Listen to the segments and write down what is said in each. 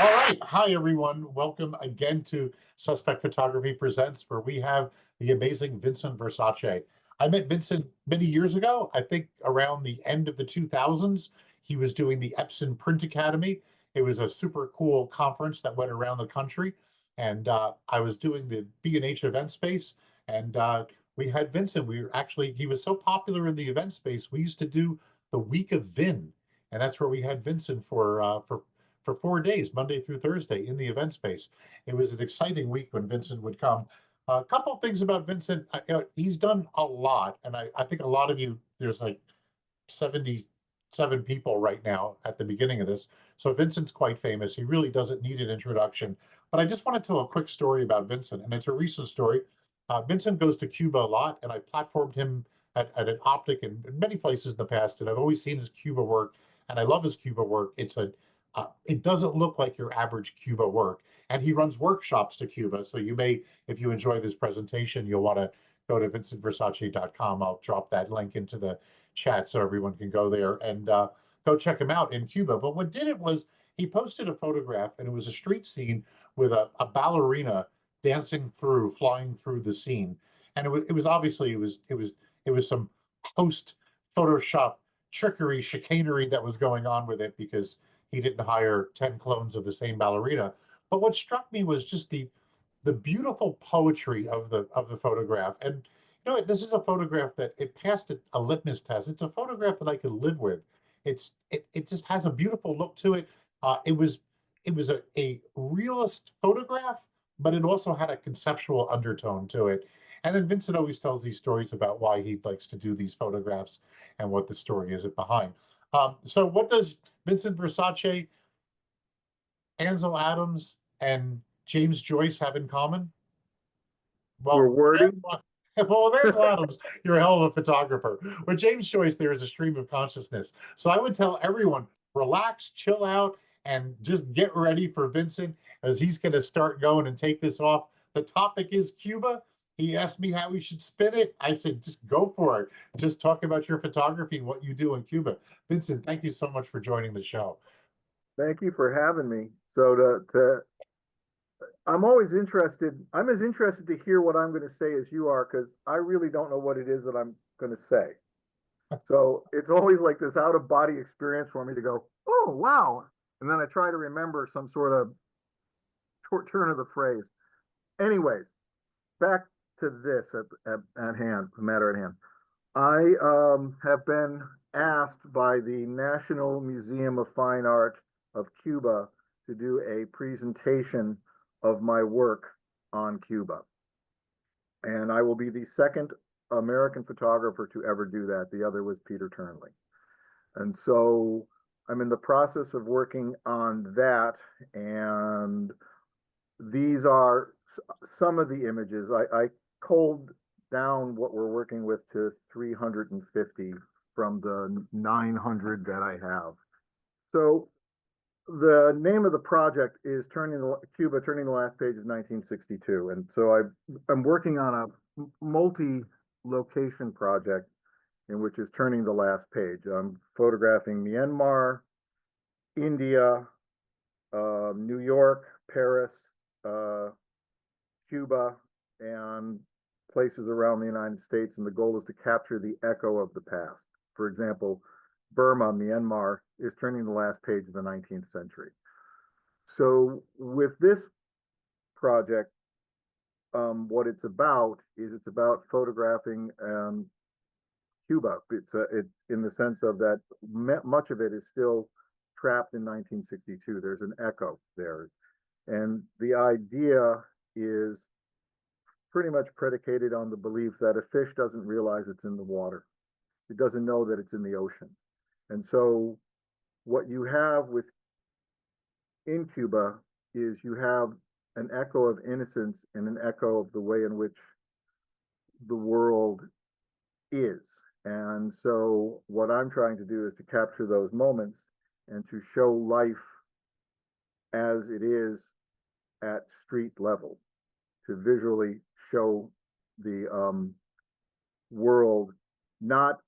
All right. Hi, everyone. Welcome again to Suspect Photography Presents, where we have the amazing Vincent Versace. I met Vincent many years ago, I think around the end of the 2000s. He was doing the Epson Print Academy. It was a super cool conference that went around the country. And I was doing the B&H event space. And we had Vincent. He was so popular in the event space, we used to do the week of Vin. And that's where we had Vincent for 4 days, Monday through Thursday, in the event space. It was an exciting week when Vincent would come. A couple of things about Vincent. He's done a lot, and I think a lot of you, there's like 77 people right now at the beginning of this. So Vincent's quite famous. He really doesn't need an introduction. But I just want to tell a quick story about Vincent, and it's a recent story. Vincent goes to Cuba a lot, and I platformed him at an optic in many places in the past, and I've always seen his Cuba work, and I love his Cuba work. It doesn't look like your average Cuba work. And he runs workshops to Cuba. So you may, if you enjoy this presentation, you'll want to go to vincentversace.com. I'll drop that link into the chat so everyone can go there and go check him out in Cuba. But what did it was he posted a photograph, and it was a street scene with a ballerina dancing through, flying through the scene. And it was obviously it was some post Photoshop trickery, chicanery that was going on with it because he didn't hire 10 clones of the same ballerina. But what struck me was just the beautiful poetry of the photograph. And this is a photograph that it passed a litmus test. It's a photograph that I could live with. It just has a beautiful look to it. It was a realist photograph, but it also had a conceptual undertone to it. And then Vincent always tells these stories about why he likes to do these photographs and what the story is behind. So what does Vincent Versace, Ansel Adams, and James Joyce have in common? We're Well, wordy. Ansel Adams, you're a hell of a photographer. With James Joyce, there is a stream of consciousness. So I would tell everyone, relax, chill out, and just get ready for Vincent as he's going to start going and take this off. The topic is Cuba. He asked me how we should spin it. I said, just go for it. Just talk about your photography and what you do in Cuba. Vincent, thank you so much for joining the show. Thank you for having me. So I'm always interested. I'm as interested to hear what I'm going to say as you are because I really don't know what it is that I'm going to say. So it's always like this out of body experience for me to go, oh wow, and then I try to remember some sort of short turn of the phrase. Anyways, back to this at hand, the matter at hand. I have been asked by the National Museum of Fine Art of Cuba to do a presentation of my work on Cuba. And I will be the second American photographer to ever do that. The other was Peter Turnley. And so I'm in the process of working on that. And these are some of the images. I culled down what we're working with to 350 from the 900 that I have. So the name of the project is Cuba Turning the Last Page of 1962. And so I'm working on a multi-location project in which is turning the last page. I'm photographing Myanmar, India, New York, Paris, Cuba, and places around the United States, and the goal is to capture the echo of the past. For example, Burma, Myanmar, is turning the last page of the 19th century. So with this project, what it's about photographing Cuba. In the sense of that much of it is still trapped in 1962. There's an echo there. And the idea is pretty much predicated on the belief that a fish doesn't realize it's in the water. It doesn't know that it's in the ocean. And so what you have in Cuba is you have an echo of innocence and an echo of the way in which the world is. And so what I'm trying to do is to capture those moments and to show life as it is at street level, to visually show the world not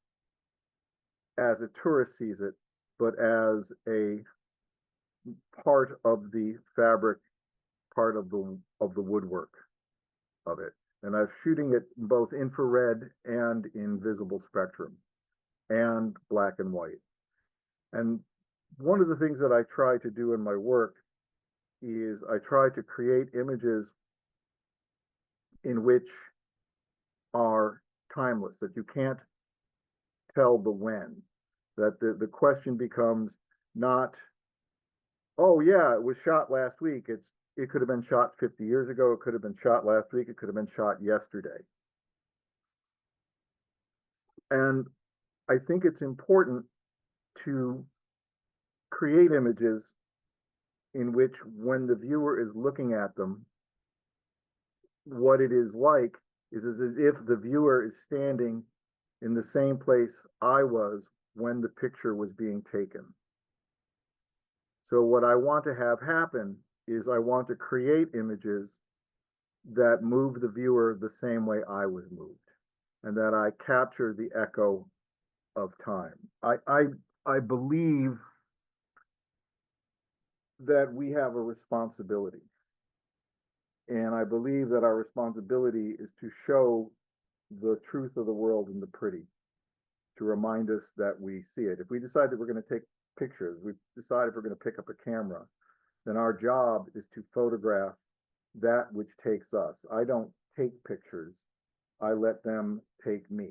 as a tourist sees it, but as a part of the fabric, part of the woodwork of it. And I'm shooting it in both infrared and in visible spectrum and black and white. And one of the things that I try to do in my work is I try to create images in which are timeless, that you can't tell the when, that the question becomes not, oh yeah, it was shot last week. It could have been shot 50 years ago. It could have been shot last week. It could have been shot yesterday. And I think it's important to create images in which, when the viewer is looking at them, what it is like is as if the viewer is standing in the same place I was when the picture was being taken. So what I want to have happen is I want to create images that move the viewer the same way I was moved, and that I capture the echo of time. I believe that we have a responsibility. And I believe that our responsibility is to show the truth of the world in the pretty, to remind us that we see it. If we decide that we're going to take pictures, we decide if we're going to pick up a camera, then our job is to photograph that which takes us. I don't take pictures. I let them take me.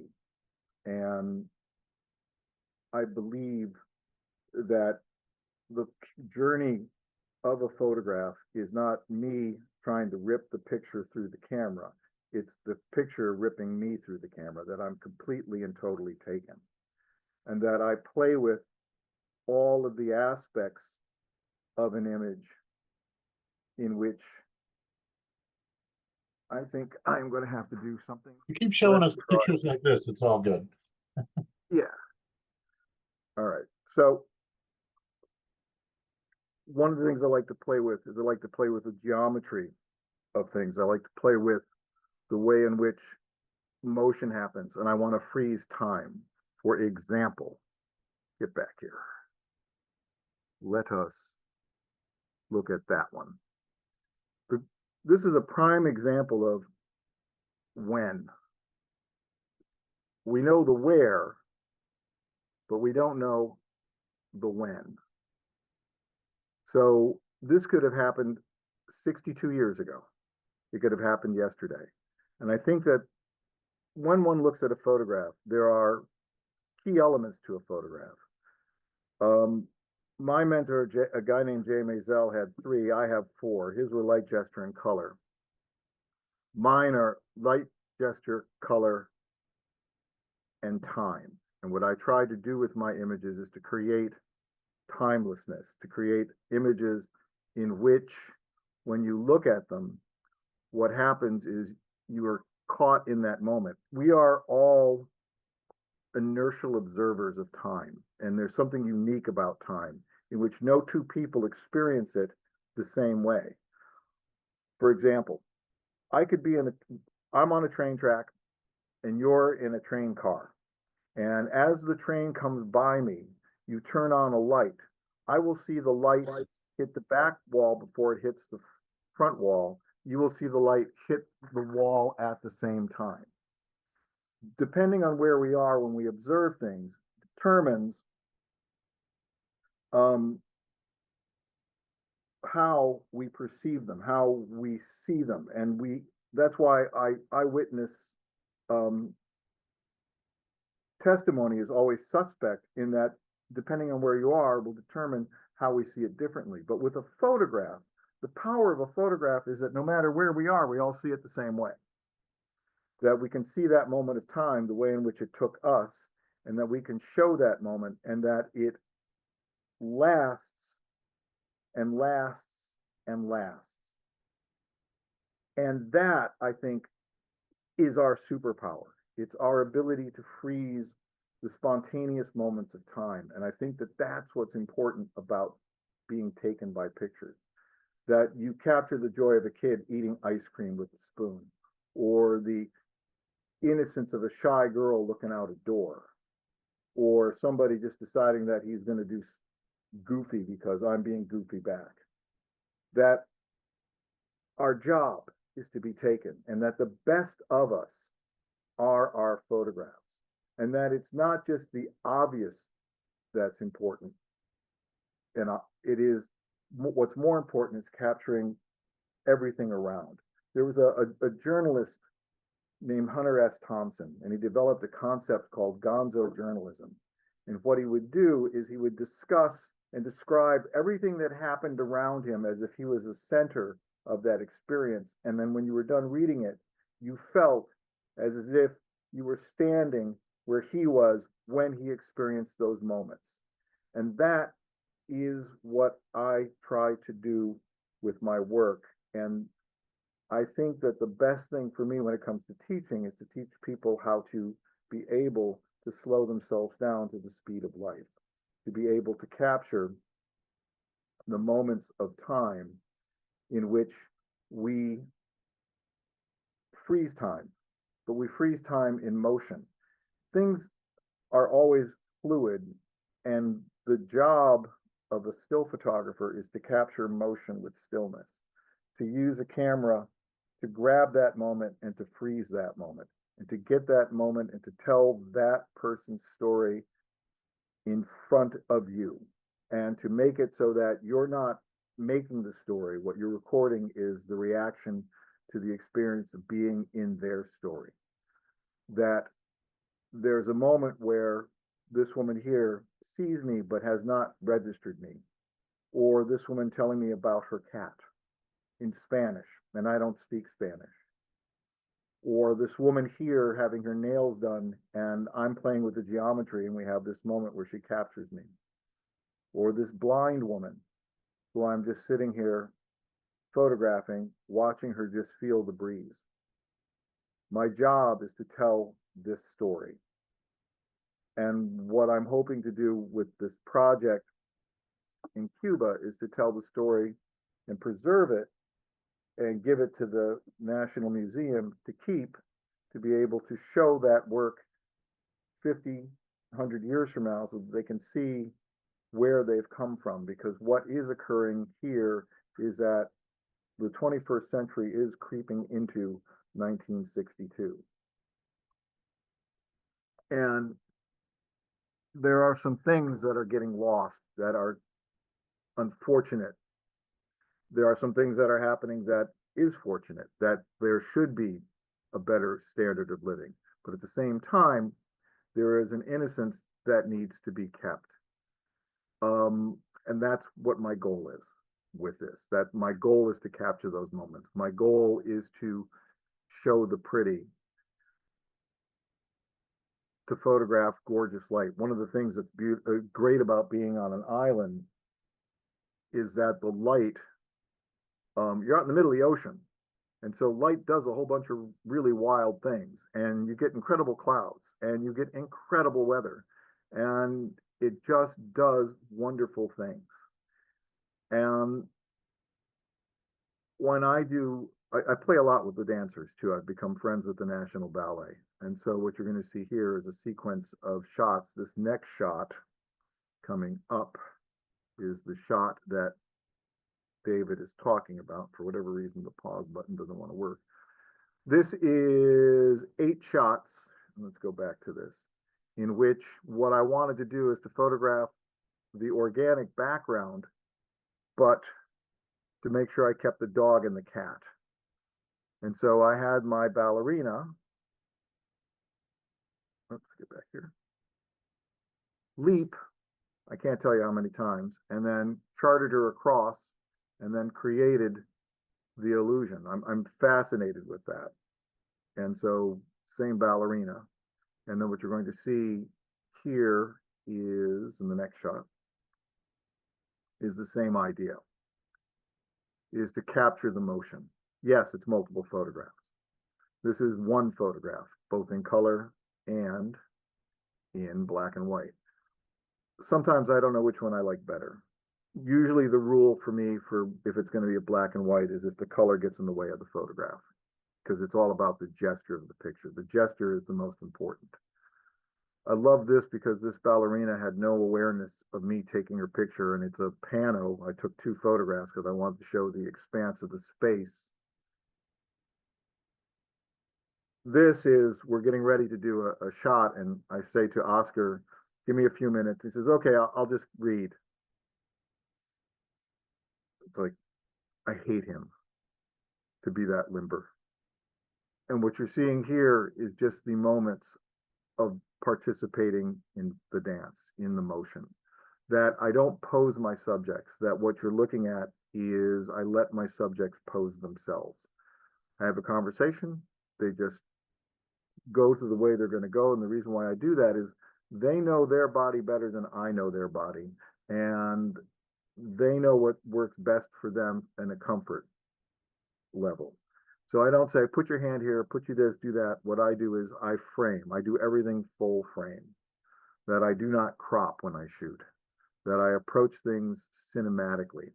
And I believe that the journey of a photograph is not me trying to rip the picture through the camera. It's the picture ripping me through the camera, that I'm completely and totally taken. And that I play with all of the aspects of an image in which I think I'm going to have to do something. You keep showing us pictures like this, it's all good. Yeah. All right. So one of the things I like to play with is I like to play with the geometry of things. I like to play with the way in which motion happens, and I want to freeze time. For example, get back here. Let us look at that one. This is a prime example of when. We know the where, but we don't know the when. So this could have happened 62 years ago. It could have happened yesterday. And I think that when one looks at a photograph, there are key elements to a photograph. My mentor, a guy named Jay Maisel, had 3. I have 4. His were light, gesture, and color. Mine are light, gesture, color, and time. And what I try to do with my images is to create timelessness, to create images in which, when you look at them, what happens is you are caught in that moment. We are all inertial observers of time, and there's something unique about time in which no two people experience it the same way. For example, I'm on a train track and you're in a train car. And as the train comes by me, you turn on a light. I will see the light hit the back wall before it hits the front wall. You will see the light hit the wall at the same time. Depending on where we are when we observe things, determines how we perceive them, how we see them. And that's why eyewitness testimony is always suspect, in that depending on where you are will determine how we see it differently. But with a photograph, the power of a photograph is that no matter where we are, we all see it the same way. That we can see that moment of time the way in which it took us, and that we can show that moment, and that it lasts and lasts and lasts. And that, I think, is our superpower. It's our ability to freeze the spontaneous moments of time. And I think that that's what's important about being taken by pictures. That you capture the joy of a kid eating ice cream with a spoon, or the innocence of a shy girl looking out a door, or somebody just deciding that he's going to do goofy because I'm being goofy back. That our job is to be taken, and that the best of us are our photographs, and that it's not just the obvious that's important. And it is what's more important is capturing everything around. There was a journalist named Hunter S. Thompson, and he developed a concept called gonzo journalism. And what he would do is he would discuss and describe everything that happened around him as if he was the center of that experience. And then when you were done reading it, you felt as if you were standing where he was when he experienced those moments. And that is what I try to do with my work. And I think that the best thing for me when it comes to teaching is to teach people how to be able to slow themselves down to the speed of life, to be able to capture the moments of time in which we freeze time, but we freeze time in motion. Things are always fluid, and the job of a still photographer is to capture motion with stillness, to use a camera to grab that moment and to freeze that moment, and to get that moment and to tell that person's story in front of you, and to make it so that you're not making the story. What you're recording is the reaction to the experience of being in their story. That there's a moment where this woman here sees me but has not registered me, or this woman telling me about her cat in Spanish and I don't speak Spanish, or this woman here having her nails done and I'm playing with the geometry and we have this moment where she captures me, or this blind woman who I'm just sitting here photographing, watching her just feel the breeze. My job is to tell this story. And what I'm hoping to do with this project in Cuba is to tell the story and preserve it and give it to the National Museum to keep, to be able to show that work 50, 100 years from now so that they can see where they've come from. Because what is occurring here is that the 21st century is creeping into 1962. And there are some things that are getting lost that are unfortunate. There are some things that are happening that is fortunate, that there should be a better standard of living. But at the same time, there is an innocence that needs to be kept. And that's what my goal is with this. That my goal is to capture those moments. My goal is to show the pretty, to photograph gorgeous light. One of the things that's great about being on an island is that the light, you're out in the middle of the ocean. And so light does a whole bunch of really wild things, and you get incredible clouds and you get incredible weather, and it just does wonderful things. And when I play a lot with the dancers too. I've become friends with the National Ballet. And so what you're going to see here is a sequence of shots. This next shot coming up is the shot that David is talking about. For whatever reason, the pause button doesn't want to work. This is 8 shots. Let's go back to this, in which what I wanted to do is to photograph the organic background, but to make sure I kept the dog and the cat. And so I had my ballerina, let's get back here, leap, I can't tell you how many times, and then charted her across and then created the illusion. I'm fascinated with that. And so same ballerina. And then what you're going to see here is, in the next shot, is the same idea, is to capture the motion. Yes, it's multiple photographs. This is one photograph, both in color and in black and white. Sometimes I don't know which one I like better. Usually the rule for me for if it's going to be a black and white is if the color gets in the way of the photograph, because it's all about the gesture of the picture. The gesture is the most important. I love this because this ballerina had no awareness of me taking her picture, and it's a pano. I took 2 photographs because I wanted to show the expanse of the space. This is, we're getting ready to do a shot, and I say to Oscar, give me a few minutes. He says, okay, I'll just read. It's like, I hate him to be that limber. And what you're seeing here is just the moments of participating in the dance, in the motion. That I don't pose my subjects, that what you're looking at is I let my subjects pose themselves. I have a conversation, they just go to the way they're going to go. And the reason why I do that is they know their body better than I know their body. And they know what works best for them in a comfort level. So I don't say, put your hand here, put you this, do that. What I do is I frame. I do everything full frame. That I do not crop when I shoot. That I approach things cinematically.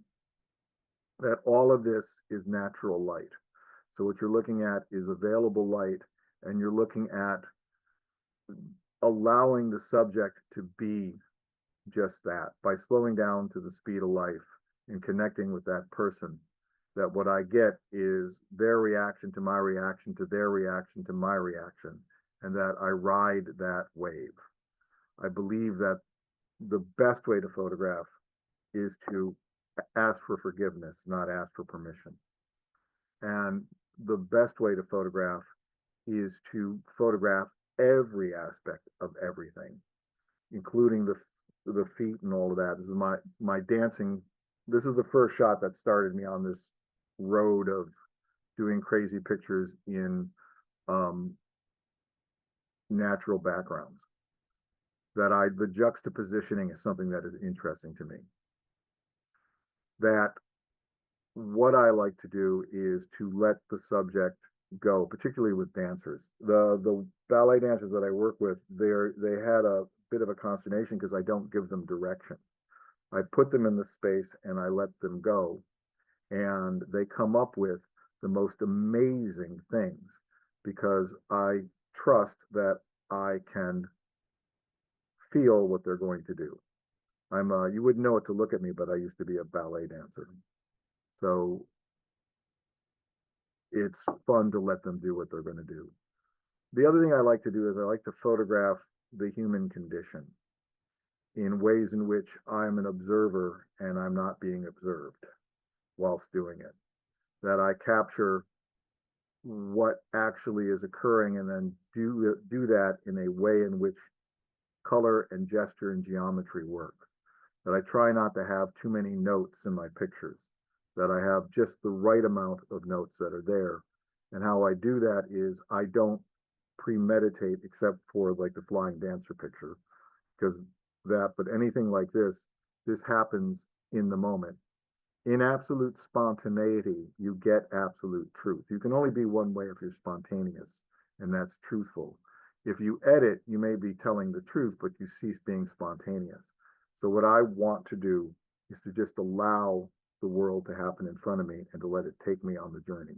That all of this is natural light. So what you're looking at is available light, and you're looking at allowing the subject to be just that by slowing down to the speed of life and connecting with that person. That what I get is their reaction to my reaction to their reaction to my reaction, and that I ride that wave. I believe that the best way to photograph is to ask for forgiveness, not ask for permission. And the best way to photograph is to photograph every aspect of everything, including the feet and all of that. This is my dancing. This is the first shot that started me on this road of doing crazy pictures in natural backgrounds. That the juxtapositioning is something that is interesting to me. That what I like to do is to let the subject go, particularly with dancers. The ballet dancers that I work with, they had a bit of a consternation because I don't give them direction. I put them in the space and I let them go, and they come up with the most amazing things because I trust that I can feel what they're going to do. You wouldn't know it to look at me, but I used to be a ballet dancer. So it's fun to let them do what they're going to do. The other thing I like to do is I like to photograph the human condition in ways in which I'm an observer and I'm not being observed whilst doing it. That I capture what actually is occurring and then do that in a way in which color and gesture and geometry work. That I try not to have too many notes in my pictures. That I have just the right amount of notes that are there. And how I do that is I don't premeditate except for like the flying dancer picture, because but anything like this happens in the moment. In absolute spontaneity, you get absolute truth. You can only be one way if you're spontaneous, and that's truthful. If you edit, you may be telling the truth, but you cease being spontaneous. So what I want to do is to just allow the world to happen in front of me and to let it take me on the journey.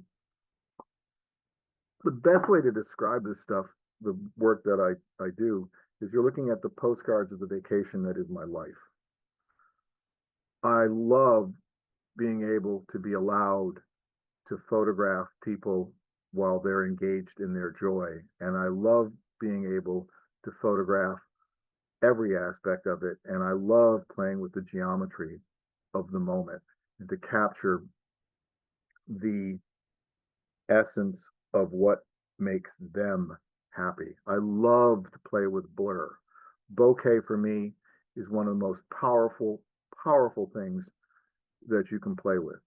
The best way to describe this stuff, the work that I do, is you're looking at the postcards of the vacation that is my life. I love being able to be allowed to photograph people while they're engaged in their joy. And I love being able to photograph every aspect of it. And I love playing with the geometry of the moment and to capture the essence of what makes them happy. I love to play with blur. Bokeh for me is one of the most powerful things that you can play with.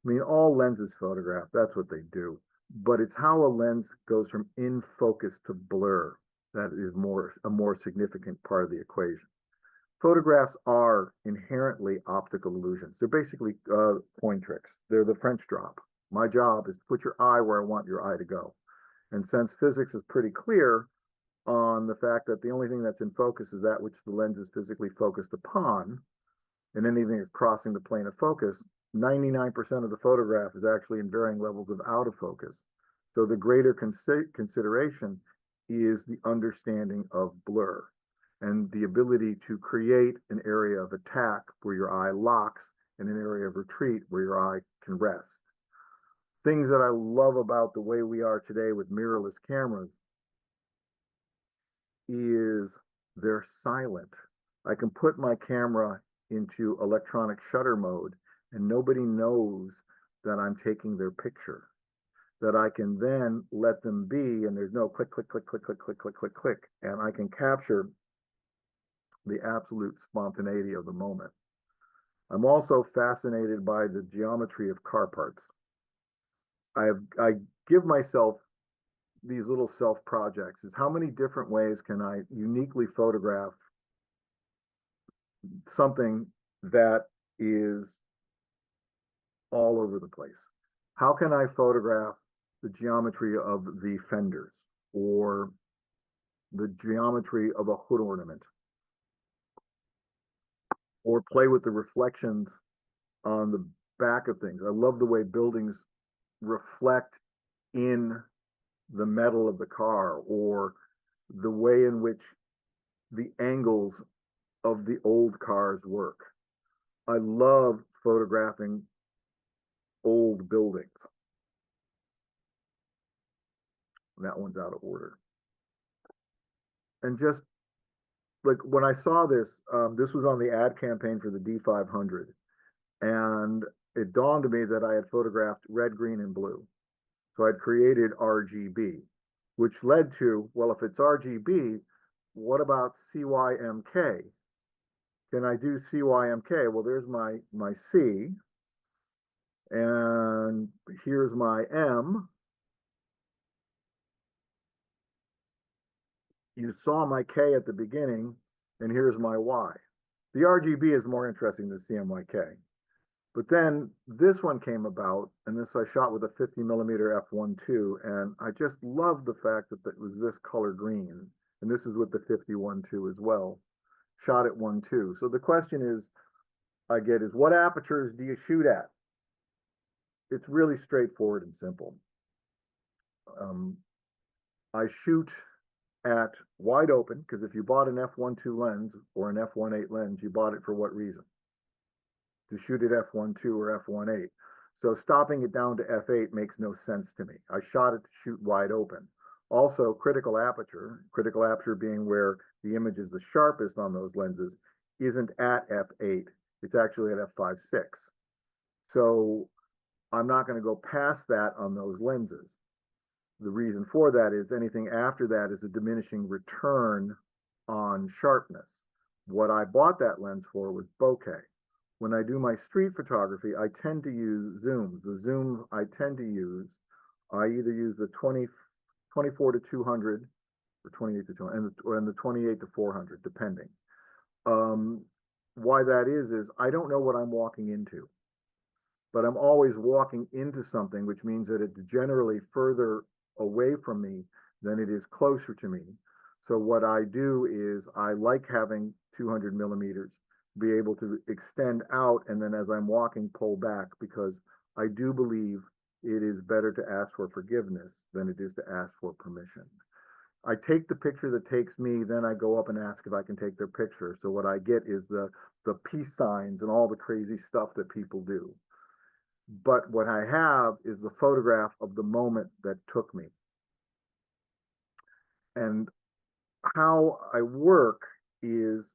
I mean, all lenses photograph, that's what they do. But it's how a lens goes from in focus to blur that is a more significant part of the equation. Photographs are inherently optical illusions. They're basically point tricks. They're the French drop. My job is to put your eye where I want your eye to go. And since physics is pretty clear on the fact that the only thing that's in focus is that which the lens is physically focused upon, and anything that's crossing the plane of focus, 99% of the photograph is actually in varying levels of out of focus. So the greater consideration is the understanding of blur. and the ability to create an area of attack where your eye locks and an area of retreat where your eye can rest. Things that I love about the way we are today with mirrorless cameras is they're silent. I can put my camera into electronic shutter mode and nobody knows that I'm taking their picture. That I can then let them be, and there's no click, click, click, click, click, click, click, click, click, and I can capture the absolute spontaneity of the moment. I'm also fascinated by the geometry of car parts. I give myself these little self projects is how many different ways can I uniquely photograph something that is all over the place? How can I photograph the geometry of the fenders or the geometry of a hood ornament or play with the reflections on the back of things? I love the way buildings reflect in the metal of the car or the way in which the angles of the old cars work. I love photographing old buildings. That one's out of order. And just like when I saw this, this was on the ad campaign for the D500. And it dawned on me that I had photographed red, green, and blue. So I'd created RGB, which led to, well, if it's RGB, what about CYMK? Can I do CYMK? Well, there's my C, and here's my M. You saw my K at the beginning, and here's my Y. The RGB is more interesting than CMYK. But then this one came about, and this I shot with a 50 millimeter f1.2, and I just love the fact that it was this color green, and this is with the 51.2 as well, shot at 1.2. So the question is, I get is, what apertures do you shoot at? It's really straightforward and simple. I shoot at wide open, because if you bought an f1.2 lens or an f1.8 lens, you bought it for what reason? To shoot at f1.2 or f1.8. So stopping it down to f8 makes no sense to me. I shot it to shoot wide open. Also, critical aperture being where the image is the sharpest on those lenses, isn't at f8. It's actually at f5.6. So I'm not going to go past that on those lenses. The reason for that is anything after that is a diminishing return on sharpness. What I bought that lens for was bokeh. When I do my street photography, I tend to use zooms. The zoom I tend to use, I either use the 24 to 200 or 28 to 200 and the 28 to 400, depending. Why that is I don't know what I'm walking into, but I'm always walking into something, which means that it's generally further away from me than it is closer to me. So what I do is I like having 200 millimeters, be able to extend out, and then as I'm walking, pull back, because I do believe it is better to ask for forgiveness than it is to ask for permission. I take the picture that takes me, then I go up and ask if I can take their picture. So what I get is the peace signs and all the crazy stuff that people do. But what I have is the photograph of the moment that took me. And how I work is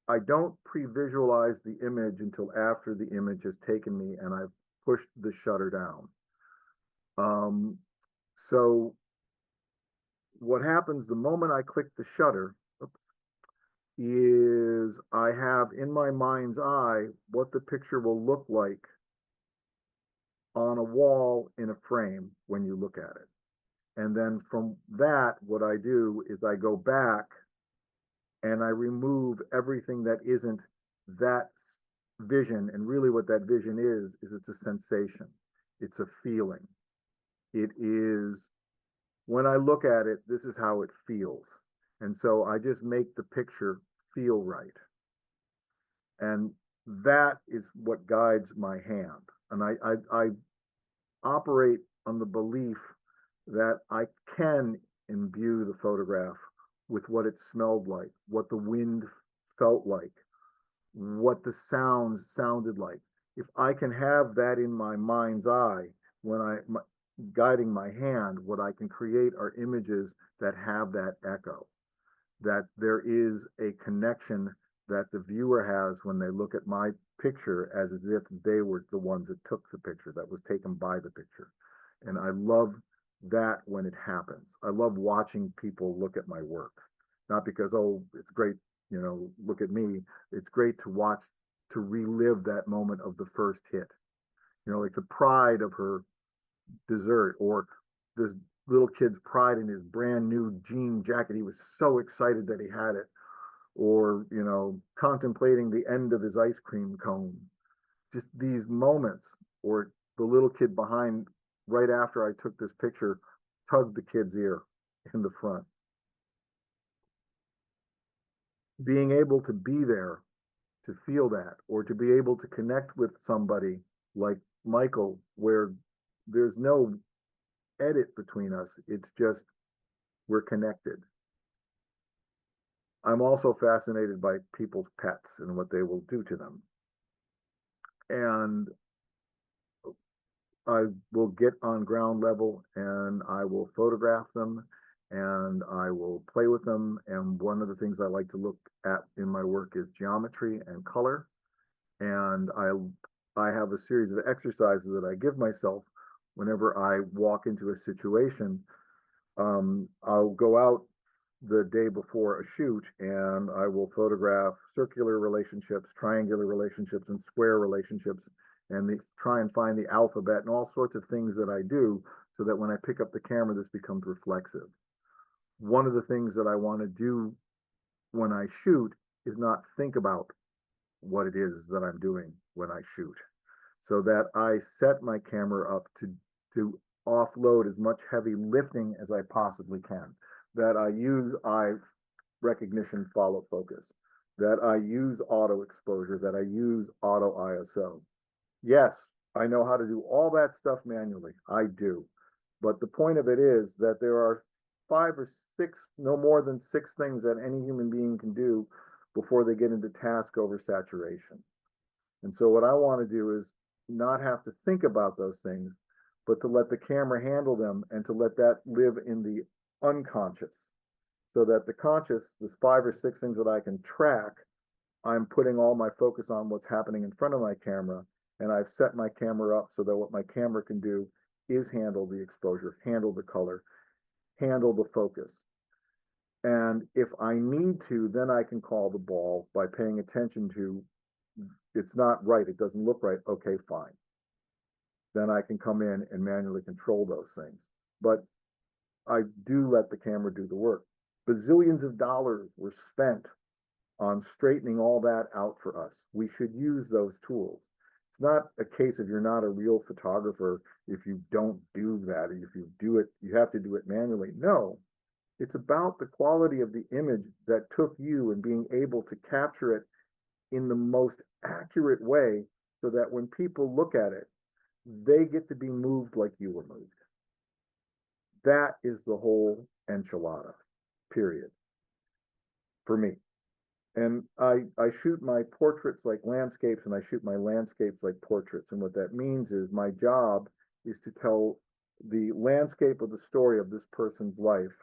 I don't pre-visualize the image until after the image has taken me and I've pushed the shutter down. So what happens the moment I click the shutter is I have in my mind's eye what the picture will look like on a wall in a frame when you look at it. And then from that, what I do is I go back and I remove everything that isn't that vision. And really what that vision is it's a sensation. It's a feeling. It is, when I look at it, this is how it feels. And so I just make the picture feel right. And that is what guides my hand. And I operate on the belief that I can imbue the photograph with what it smelled like, what the wind felt like, what the sounds sounded like. If I can have that in my mind's eye when guiding my hand, what I can create are images that have that echo, that there is a connection that the viewer has when they look at my picture as if they were the ones that took the picture, that was taken by the picture. And I love that when it happens. I love watching people look at my work, not because, oh, it's great, look at me. It's great to watch, to relive that moment of the first hit, like the pride of her dessert, or this little kid's pride in his brand new jean jacket. He was so excited that he had it, or, contemplating the end of his ice cream cone. Just these moments, or the little kid behind, right after I took this picture, tugged the kid's ear in the front. Being able to be there to feel that, or to be able to connect with somebody like Michael, where there's no edit between us. It's just we're connected. I'm also fascinated by people's pets and what they will do to them. And I will get on ground level and I will photograph them and I will play with them. And one of the things I like to look at in my work is geometry and color. And I have a series of exercises that I give myself whenever I walk into a situation. I'll go out the day before a shoot and I will photograph circular relationships, triangular relationships, and square relationships, and try and find the alphabet and all sorts of things that I do so that when I pick up the camera, this becomes reflexive. One of the things that I want to do when I shoot is not think about what it is that I'm doing when I shoot, so that I set my camera up to offload as much heavy lifting as I possibly can, that I use eye recognition follow focus, that I use auto exposure, that I use auto ISO. Yes, I know how to do all that stuff manually. I do. But the point of it is that there are 5 or 6, no more than 6 things that any human being can do before they get into task oversaturation. And so what I want to do is not have to think about those things, but to let the camera handle them and to let that live in the unconscious, so that the conscious, this 5 or 6 things that I can track, I'm putting all my focus on what's happening in front of my camera. And I've set my camera up so that what my camera can do is handle the exposure, handle the color, handle the focus. And if I need to, then I can call the ball by paying attention to, it's not right, it doesn't look right. Okay, fine. Then I can come in and manually control those things. But I do let the camera do the work. Bazillions of dollars were spent on straightening all that out for us. We should use those tools. It's not a case of you're not a real photographer if you don't do that, or if you do it, you have to do it manually. No, it's about the quality of the image that took you and being able to capture it in the most accurate way so that when people look at it, they get to be moved like you were moved. That is the whole enchilada, period, for me. And I shoot my portraits like landscapes, and I shoot my landscapes like portraits. And what that means is my job is to tell the landscape of the story of this person's life,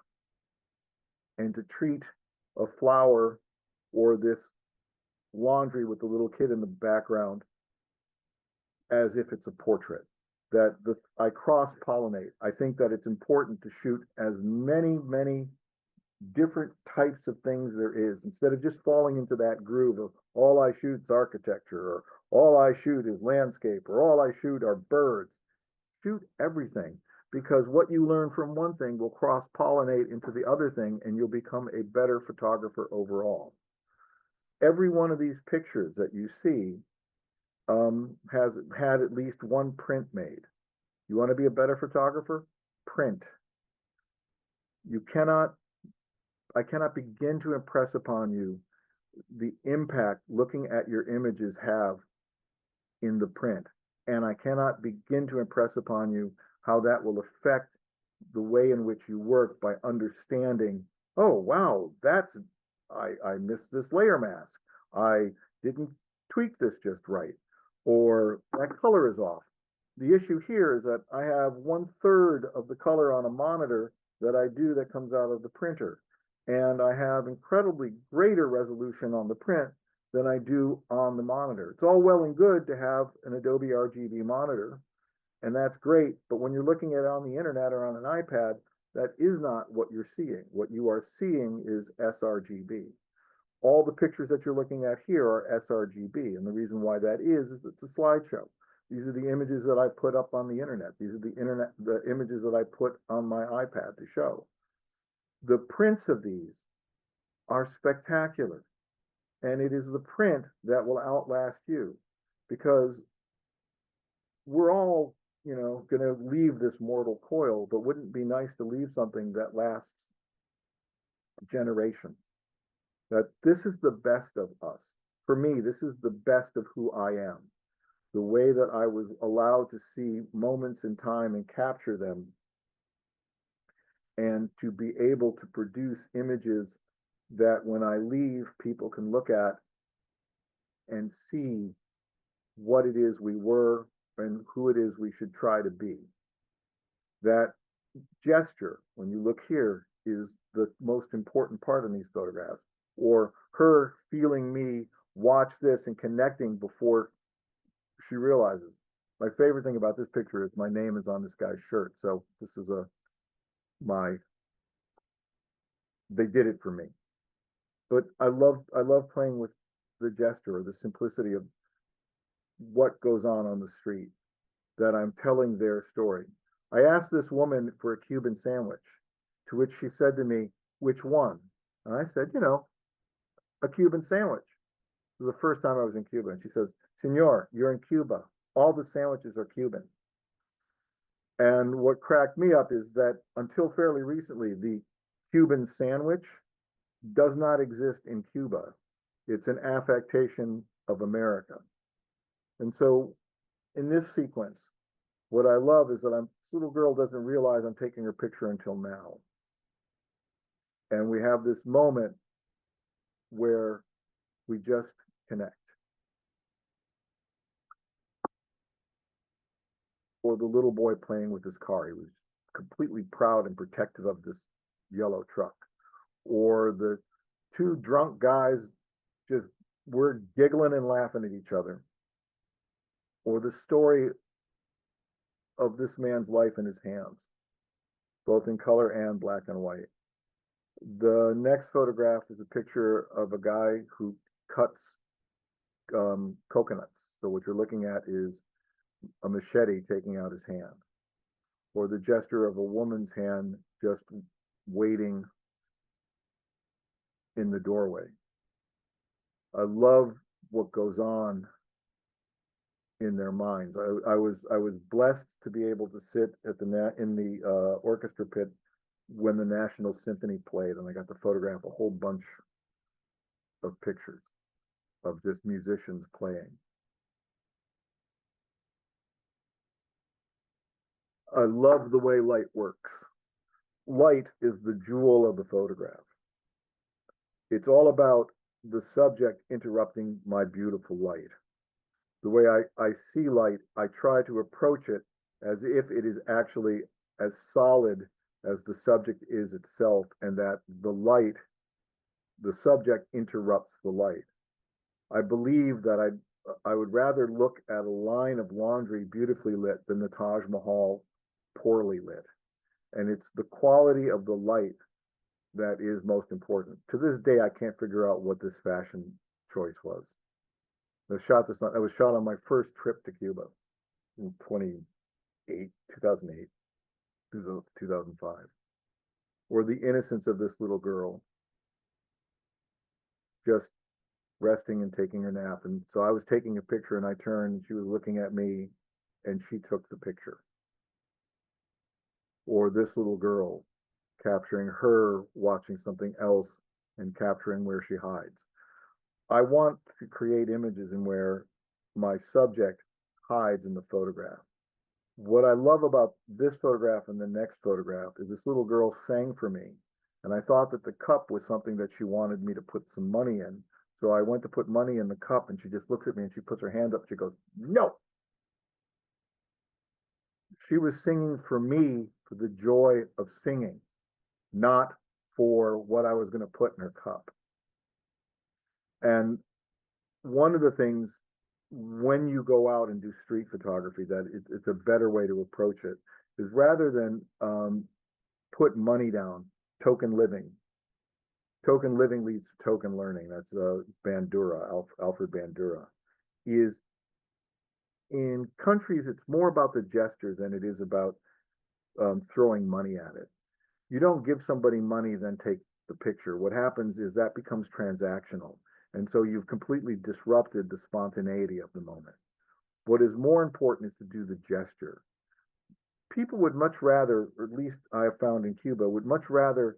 and to treat a flower or this laundry with the little kid in the background as if it's a portrait. That I cross pollinate. I think that it's important to shoot as many different types of things there is, instead of just falling into that groove of all I shoot is architecture, or all I shoot is landscape, or all I shoot are birds. Shoot everything, because what you learn from one thing will cross pollinate into the other thing, and you'll become a better photographer overall. Every one of these pictures that you see has had at least one print made. You want to be a better photographer? Print. I cannot begin to impress upon you the impact looking at your images have in the print. And I cannot begin to impress upon you how that will affect the way in which you work by understanding oh, wow, I missed this layer mask. I didn't tweak this just right. Or that color is off. The issue here is that I have 1/3 of the color on a monitor that I do that comes out of the printer. And I have incredibly greater resolution on the print than I do on the monitor. It's all well and good to have an Adobe RGB monitor, and that's great. But when you're looking at it on the internet or on an iPad, that is not what you're seeing. What you are seeing is sRGB. All the pictures that you're looking at here are sRGB. And the reason why that is it's a slideshow. These are the images that I put up on the internet. These are the images that I put on my iPad to show. The prints of these are spectacular. And it is the print that will outlast you, because we're all, going to leave this mortal coil, but wouldn't it be nice to leave something that lasts generations? That this is the best of us. For me, this is the best of who I am. The way that I was allowed to see moments in time and capture them, and to be able to produce images that when I leave, people can look at and see what it is we were and who it is we should try to be. That gesture, when you look here, is the most important part in these photographs. Or her feeling me watch this and connecting before she realizes. My favorite thing about this picture is my name is on this guy's shirt. So this is they did it for me. But I love playing with the gesture, or the simplicity of what goes on the street, that I'm telling their story. I asked this woman for a Cuban sandwich, to which she said to me, "Which one?" And I said, a Cuban sandwich. It was the first time I was in Cuba. And she says, "Senor, you're in Cuba. All the sandwiches are Cuban." And what cracked me up is that until fairly recently, the Cuban sandwich does not exist in Cuba. It's an affectation of America. And so in this sequence, what I love is that this little girl doesn't realize I'm taking her picture until now. And we have this moment where we just connect. Or the little boy playing with his car. He was completely proud and protective of this yellow truck. Or the two drunk guys just were giggling and laughing at each other. Or the story of this man's life in his hands, both in color and black and white. The next photograph is a picture of a guy who cuts coconuts. So what you're looking at is a machete taking out his hand, or the gesture of a woman's hand just waiting in the doorway. I love what goes on in their minds. I was blessed to be able to sit at in the orchestra pit when the National Symphony played, and I got to photograph a whole bunch of pictures of just musicians playing. I love the way light works. Light is the jewel of the photograph. It's all about the subject interrupting my beautiful light. The way I see light, I try to approach it as if it is actually as solid as the subject is itself, and that the subject interrupts the light. I believe that I would rather look at a line of laundry beautifully lit than the Taj Mahal poorly lit. And it's the quality of the light that is most important. To this day, I can't figure out what this fashion choice was. I was shot on my first trip to Cuba in 2008, 2005. Or the innocence of this little girl just resting and taking her nap. And so I was taking a picture, and I turned, and she was looking at me, and she took the picture. Or this little girl capturing her watching something else and capturing where she hides. I want to create images in where my subject hides in the photograph. What I love about this photograph and the next photograph is this little girl sang for me, And I thought that the cup was something that she wanted me to put some money in. So I went to put money in the cup, and she just looks at me and she puts her hand up. She goes, "No." She was singing for me for the joy of singing, not for what I was going to put in her cup. And one of the things when you go out and do street photography that it's a better way to approach it is rather than put money down, token living. Token living leads to token learning. That's Bandura, Alfred Bandura. Is in countries, it's more about the gesture than it is about throwing money at it. You don't give somebody money, then take the picture. What happens is that becomes transactional. And so you've completely disrupted the spontaneity of the moment. What is more important is to do the gesture. People would much rather, or at least I have found in Cuba, would much rather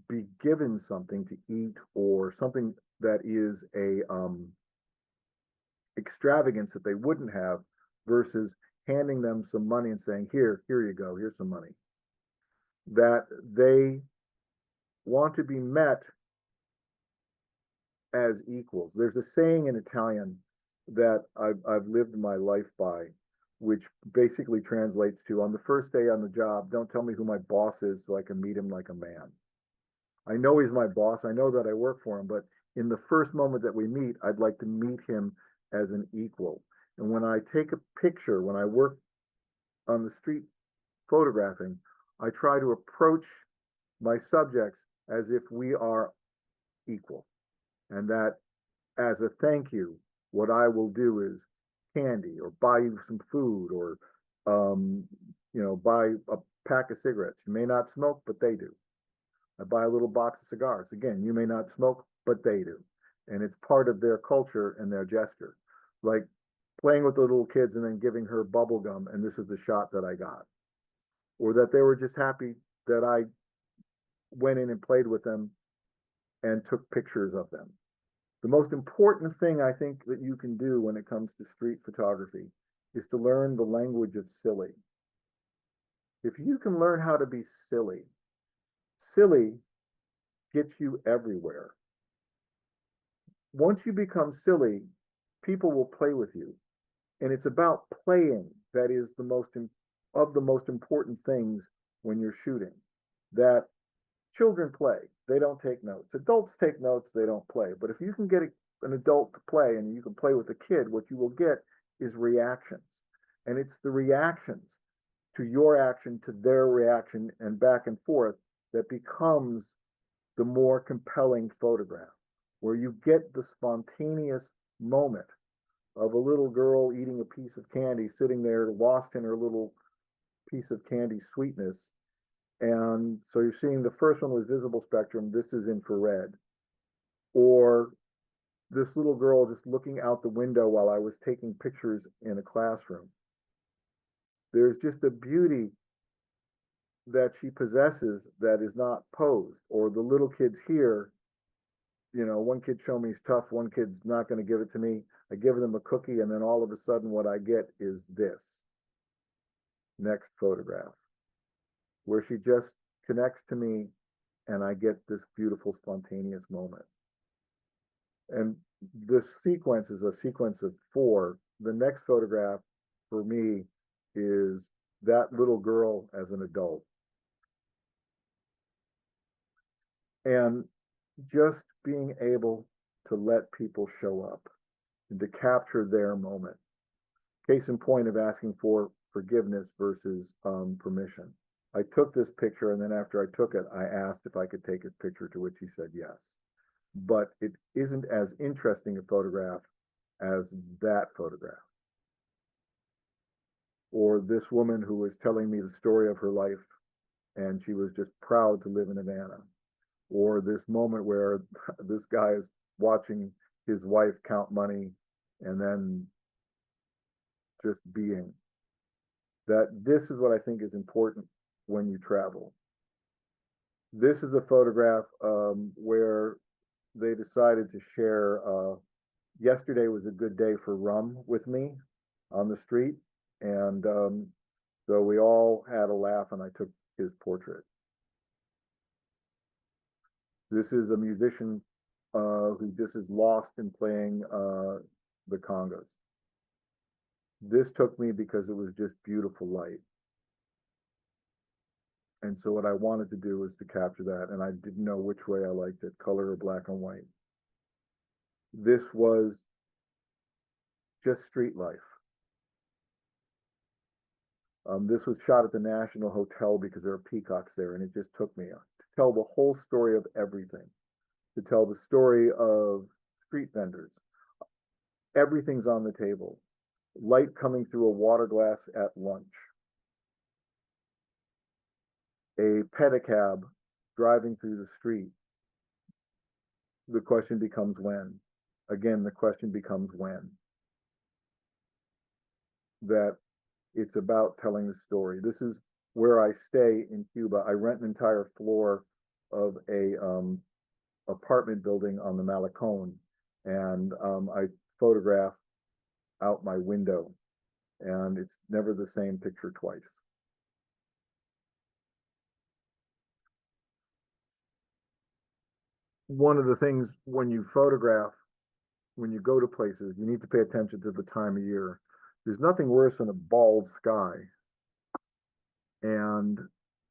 be given something to eat or something that is a extravagance that they wouldn't have versus handing them some money and saying, here you go, here's some money. That they want to be met as equals. There's a saying in Italian that I've lived my life by, which basically translates to, on the first day on the job, don't tell me who my boss is so I can meet him like a man. I know he's my boss. I know that I work for him, but in the first moment that we meet, I'd like to meet him as an equal. And when I take a picture, when I work on the street photographing, I try to approach my subjects as if we are equal. And that as a thank you, what I will do is candy or buy you some food or, buy a pack of cigarettes. You may not smoke, but they do. I buy a little box of cigars. Again, you may not smoke, but they do. And it's part of their culture and their gesture. Like playing with the little kids and then giving her bubble gum, and this is the shot that I got. Or that they were just happy that I went in and played with them and took pictures of them. The most important thing I think that you can do when it comes to street photography is to learn the language of silly. If you can learn how to be silly, silly gets you everywhere. Once you become silly, people will play with you. And it's about playing that is the most important things when you're shooting. That children play, they don't take notes. Adults take notes, they don't play. But if you can get an adult to play and you can play with a kid, what you will get is reactions. And it's the reactions to your action, to their reaction, and back and forth that becomes the more compelling photograph, where you get the spontaneous moment of a little girl eating a piece of candy, sitting there lost in her little piece of candy sweetness. And so you're seeing the first one was visible spectrum, this is infrared. Or this little girl just looking out the window while I was taking pictures in a classroom. There's just a beauty that she possesses that is not posed. Or the little kids here, one kid showed me he's tough, one kid's not going to give it to me. I give them a cookie, and then all of a sudden what I get is this. Next photograph, where she just connects to me and I get this beautiful spontaneous moment. And this sequence is a sequence of 4. The next photograph for me is that little girl as an adult. And just being able to let people show up and to capture their moment. Case in point of asking for forgiveness versus permission. I took this picture, and then after I took it, I asked if I could take his picture, to which he said yes. But it isn't as interesting a photograph as that photograph. Or this woman who was telling me the story of her life, and she was just proud to live in Havana. Or this moment where this guy is watching his wife count money and then just being. That this is what I think is important when you travel. This is a photograph where they decided to share. Yesterday was a good day for rum with me on the street. And so we all had a laugh, and I took his portrait. This is a musician who just is lost in playing the congas. This took me because it was just beautiful light. And so what I wanted to do was to capture that, and I didn't know which way I liked it, color or black and white. This was just street life. This was shot at the National Hotel because there are peacocks there, and it just took me to tell the whole story of everything, to tell the story of street vendors. Everything's on the table. Light coming through a water glass at lunch. A pedicab driving through the street. The question becomes when. Again, the question becomes when. That it's about telling the story. This is where I stay in Cuba. I rent an entire floor of a apartment building on the Malecon, and I photograph out my window, and it's never the same picture twice. One of the things when you photograph, when you go to places, you need to pay attention to the time of year. There's nothing worse than a bald sky. And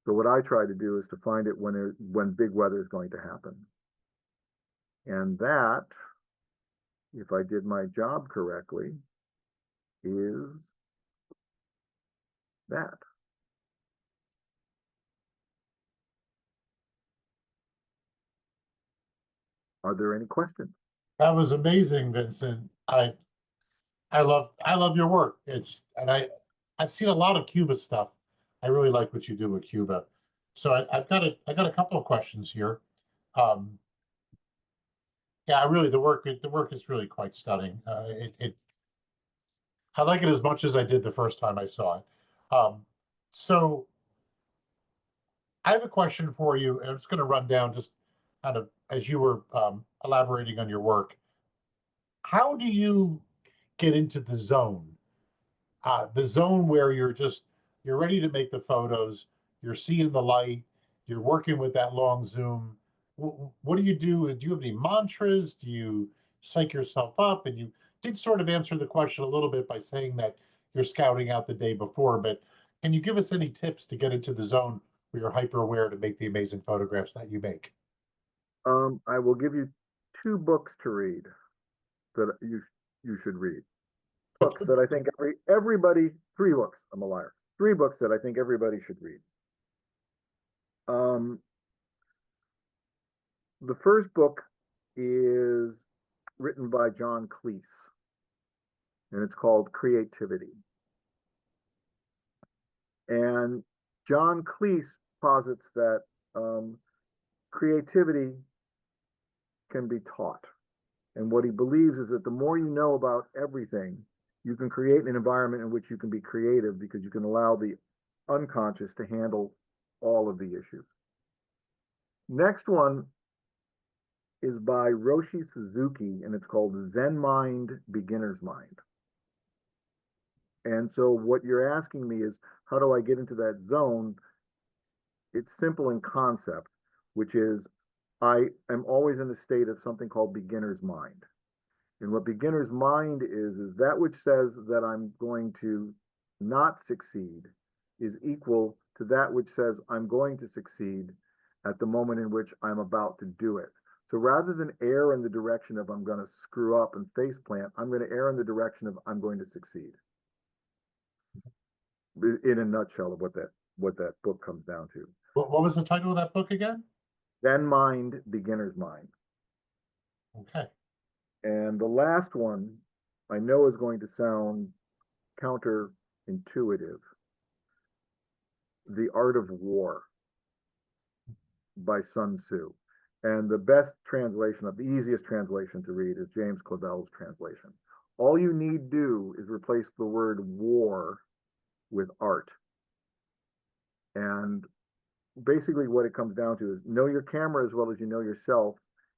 so what I try to do is to find it when big weather is going to happen. And that, if I did my job correctly, is that. Are there any questions? That was amazing, Vincent. I love your work. I've seen a lot of Cuba stuff. I really like what you do with Cuba. So I've got a couple of questions here. Um, yeah, the work is really quite stunning. I like it as much as I did the first time I saw it. So I have a question for you, and I'm just going to run down just kind of as you were elaborating on your work. How do you get into the zone where you're ready to make the photos, you're seeing the light, you're working with that long zoom? What do you do? Do you have any mantras? Do you psych yourself up? And you did sort of answer the question a little bit by saying that you're scouting out the day before, but can you give us any tips to get into the zone where you're hyper aware to make the amazing photographs that you make? I will give you 2 books to read that you should read. Books that I think everybody 3 books. I'm a liar. 3 books that I think everybody should read. The first book is written by John Cleese, and it's called Creativity. And John Cleese posits that creativity can be taught. And what he believes is that the more you know about everything, you can create an environment in which you can be creative because you can allow the unconscious to handle all of the issues. Next one is by Roshi Suzuki, and it's called Zen Mind, Beginner's Mind. And so what you're asking me is, how do I get into that zone? It's simple in concept, which is I am always in a state of something called beginner's mind. And what beginner's mind is that which says that I'm going to not succeed is equal to that which says I'm going to succeed at the moment in which I'm about to do it. So rather than err in the direction of I'm going to screw up and face plant, I'm going to err in the direction of I'm going to succeed. In a nutshell of what that book comes down to. What was the title of that book again? Zen Mind, Beginner's Mind. Okay. And the last one I know is going to sound counterintuitive. The Art of War by Sun Tzu. And the best translation, the easiest translation to read is James Clavell's translation. All you need do is replace the word war with art. And basically what it comes down to is know your camera as well as you know yourself,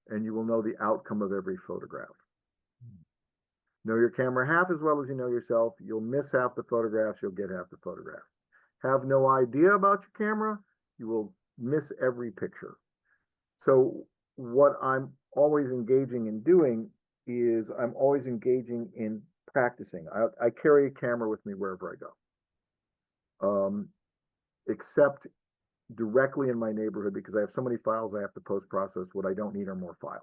and you will know the outcome of every photograph. Know your camera half as well as you know yourself. You'll miss half the photographs, you'll get half the photographs. Have no idea about your camera, you will miss every picture. So what I'm always engaging in doing is I'm always engaging in practicing. I carry a camera with me wherever I go, except directly in my neighborhood because I have so many files I have to post process. What I don't need are more files.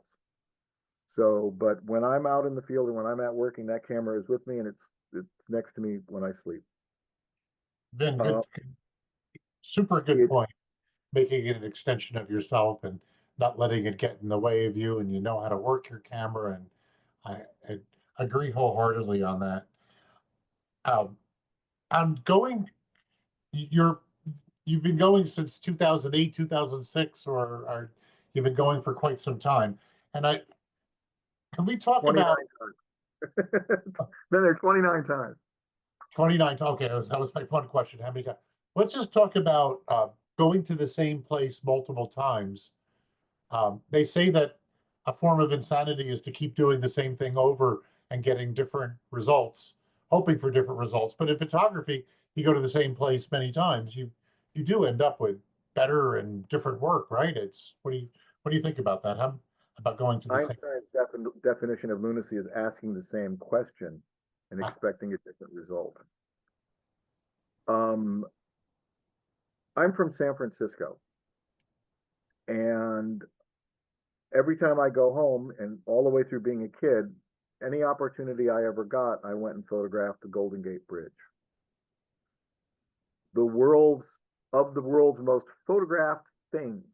So, but when I'm out in the field and when I'm at working, that camera is with me and it's next to me when I sleep. Then Uh, super good it point. Making it an extension of yourself and not letting it get in the way of you, and you know how to work your camera. And I agree wholeheartedly on that. Um, I'm going. You're you've been going since 2008, 2006, or you've been going for quite some time. And I can we talk 29 about times. Been there 29 times. 29? Okay, that was my one question. How many times? Let's just talk about going to the same place multiple times. They say that a form of insanity is to keep doing the same thing over and getting different results, hoping for different results. But in photography, you go to the same place many times, you do end up with better and different work, right? It's what do you think about that? How about going to the same? Einstein's definition of lunacy is asking the same question and Ah, expecting a different result. Um, I'm from San Francisco, and every time I go home, and all the way through being a kid, any opportunity I ever got, I went and photographed the Golden Gate Bridge. The world's of the world's most photographed things.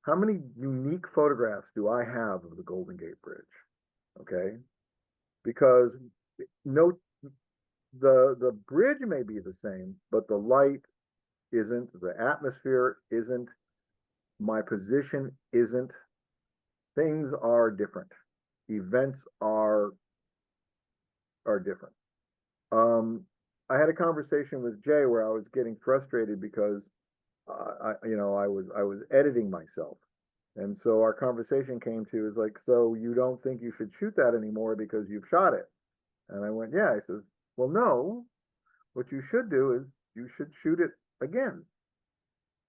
How many unique photographs do I have of the Golden Gate Bridge? Okay, because no, the bridge may be the same, but the light isn't, the atmosphere isn't, my position isn't. Things are different. Events are different. I had a conversation with Jay where I was getting frustrated because I was editing myself, and so our conversation came to is like, so you don't think you should shoot that anymore because you've shot it? And I went, yeah. I says, well, no. What you should do is you should shoot it again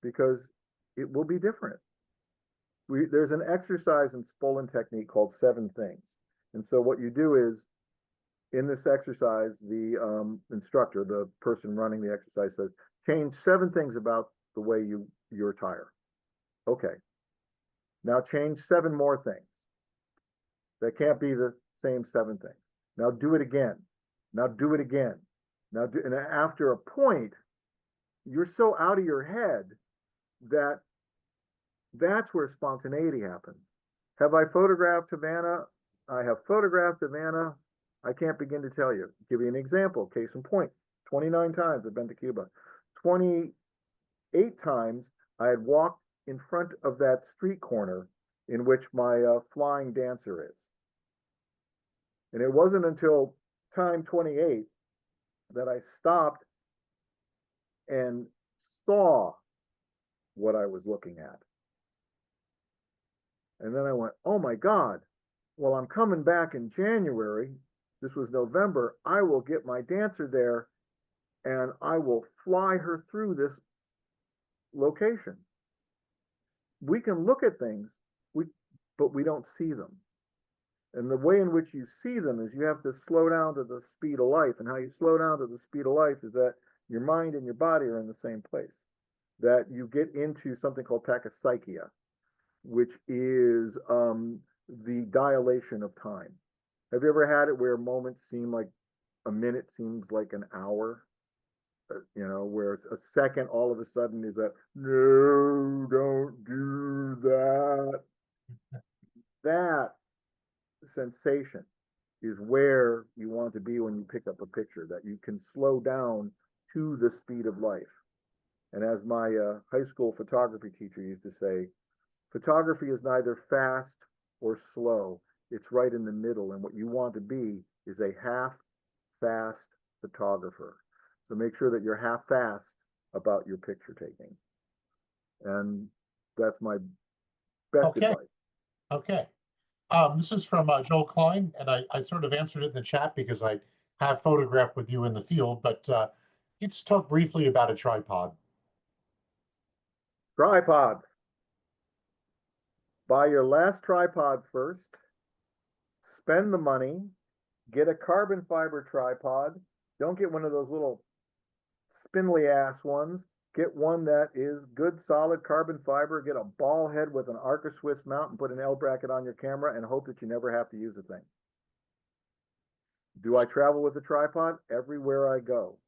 because it will be different. There's an exercise in Spolin technique called 7 things. And so what you do is in this exercise, the instructor, the person running the exercise says, change 7 things about the way your attire. Okay. Now change 7 more things. That can't be the same 7 things. Now do it again. Now do it again. And after a point, you're so out of your head that that's where spontaneity happens. Have I photographed Havana? I have photographed Havana. I can't begin to tell you. Give you an example. Case in point, 29 times I've been to Cuba. 28 times I had walked in front of that street corner in which my flying dancer is. And it wasn't until time 28 that I stopped and saw what I was looking at. And then I went, oh my God, well, I'm coming back in January. This was November. I will get my dancer there and I will fly her through this location. We can look at things, but we don't see them. And the way in which you see them is you have to slow down to the speed of life. And how you slow down to the speed of life is that your mind and your body are in the same place. That you get into something called tachypsychia, which is the dilation of time. Have you ever had it where moments seem like a minute seems like an hour? Where a second all of a sudden is a no, don't do that. That sensation is where you want to be when you pick up a picture, that you can slow down to the speed of life. And as my high school photography teacher used to say, photography is neither fast or slow. It's right in the middle. And what you want to be is a half-fast photographer. So make sure that you're half-fast about your picture taking. And that's my best Okay, advice. okay. This is from Joel Klein, and I sort of answered it in the chat because I have photographed with you in the field, but let's talk briefly about a tripod. Tripods. Buy your last tripod first, spend the money, get a carbon fiber tripod. Don't get one of those little spindly ass ones. Get one that is good, solid carbon fiber. Get a ball head with an Arca Swiss mount and put an L bracket on your camera and hope that you never have to use the thing. Do I travel with a tripod? Everywhere I go.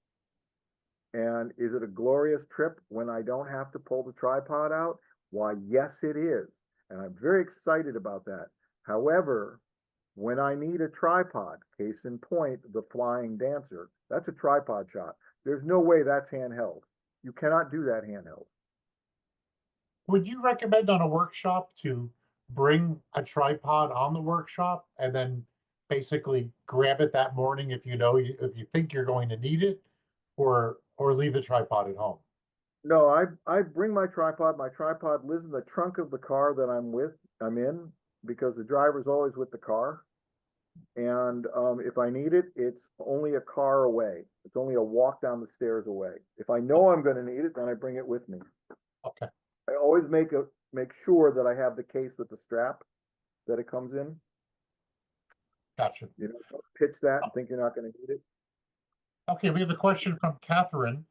And is it a glorious trip when I don't have to pull the tripod out? Why, yes, it is. And I'm very excited about that. However, when I need a tripod, case in point, the Flying Dancer, that's a tripod shot. There's no way that's handheld. You cannot do that handheld. Would you recommend on a workshop to bring a tripod on the workshop and then basically grab it that morning if you know if you think you're going to need it, or leave the tripod at home? No, I bring my tripod. My tripod lives in the trunk of the car that I'm in, because the driver's always with the car. And if I need it, it's only a car away. It's only a walk down the stairs away. If I know I'm going to need it, then I bring it with me. Okay, I always make sure that I have the case with the strap that it comes in. gotcha. You know, don't pitch that and think you're not going to need it. Okay, we have a question from Catherine.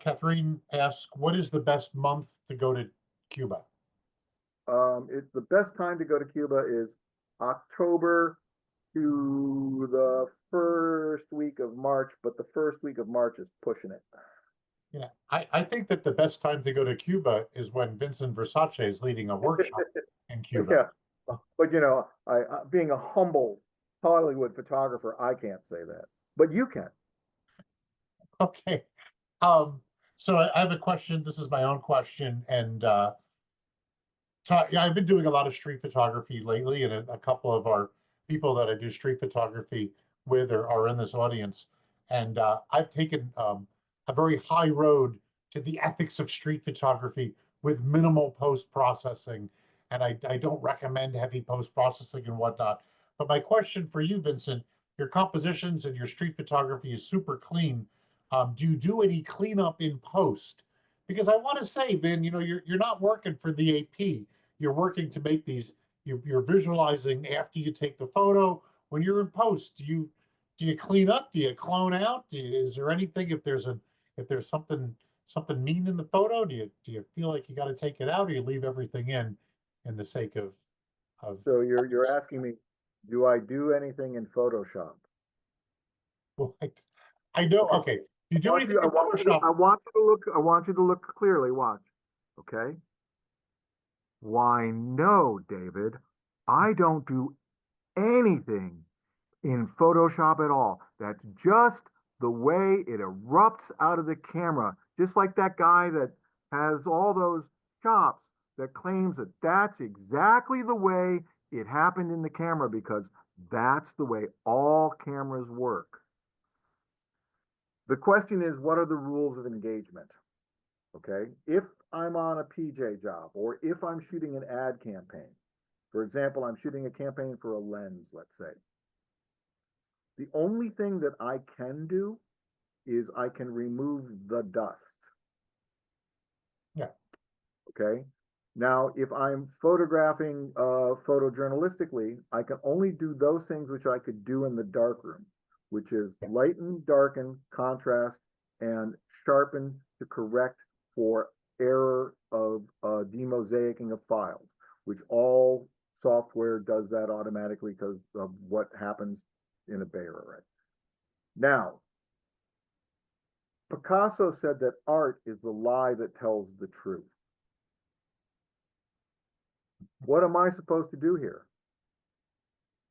Catherine asks, what is the best month to go to Cuba? It's the best time to go to Cuba is October to the first week of March, but the first week of March is pushing it. Yeah, I think that the best time to go to Cuba is when Vincent Versace is leading a workshop in Cuba. Yeah, but you know, being a humble Hollywood photographer, I can't say that, but you can. Okay. Um, so I have a question. This is my own question, and so yeah, I've been doing a lot of street photography lately, and a couple of our people that I do street photography with are in this audience, and I've taken a very high road to the ethics of street photography with minimal post processing, and I don't recommend heavy post processing and whatnot. But my question for you, Vincent, your compositions and your street photography is super clean. Do you do any cleanup in post? Because I want to say, Vin, you know, you're not working for the AP. You're working to make these. You're visualizing after you take the photo. When you're in post, do you clean up? Do you clone out? Is there anything if there's something mean in the photo? Do you feel like you got to take it out, or you leave everything in the sake of So you're asking me, do I do anything in Photoshop? well, I know. Okay. Okay, you do anything I in want you to, Photoshop? I want you to look clearly. Watch. Okay. Why, no, David. I don't do anything in Photoshop at all. That's just the way it erupts out of the camera. Just like that guy that has all those shots that claims that that's exactly the way it happened in the camera, because that's the way all cameras work. The question is, what are the rules of engagement? Okay. If I'm on a PJ job, or if I'm shooting an ad campaign, for example, I'm shooting a campaign for a lens, let's say, the only thing that I can do is I can remove the dust. Yeah. Okay. Now, if I'm photographing photojournalistically, I can only do those things which I could do in the darkroom, which is lighten, darken, contrast, and sharpen to correct for error of demosaicing of files, which all software does that automatically because of what happens in a Bay array. Now, Picasso said that art is the lie that tells the truth. What am I supposed to do here?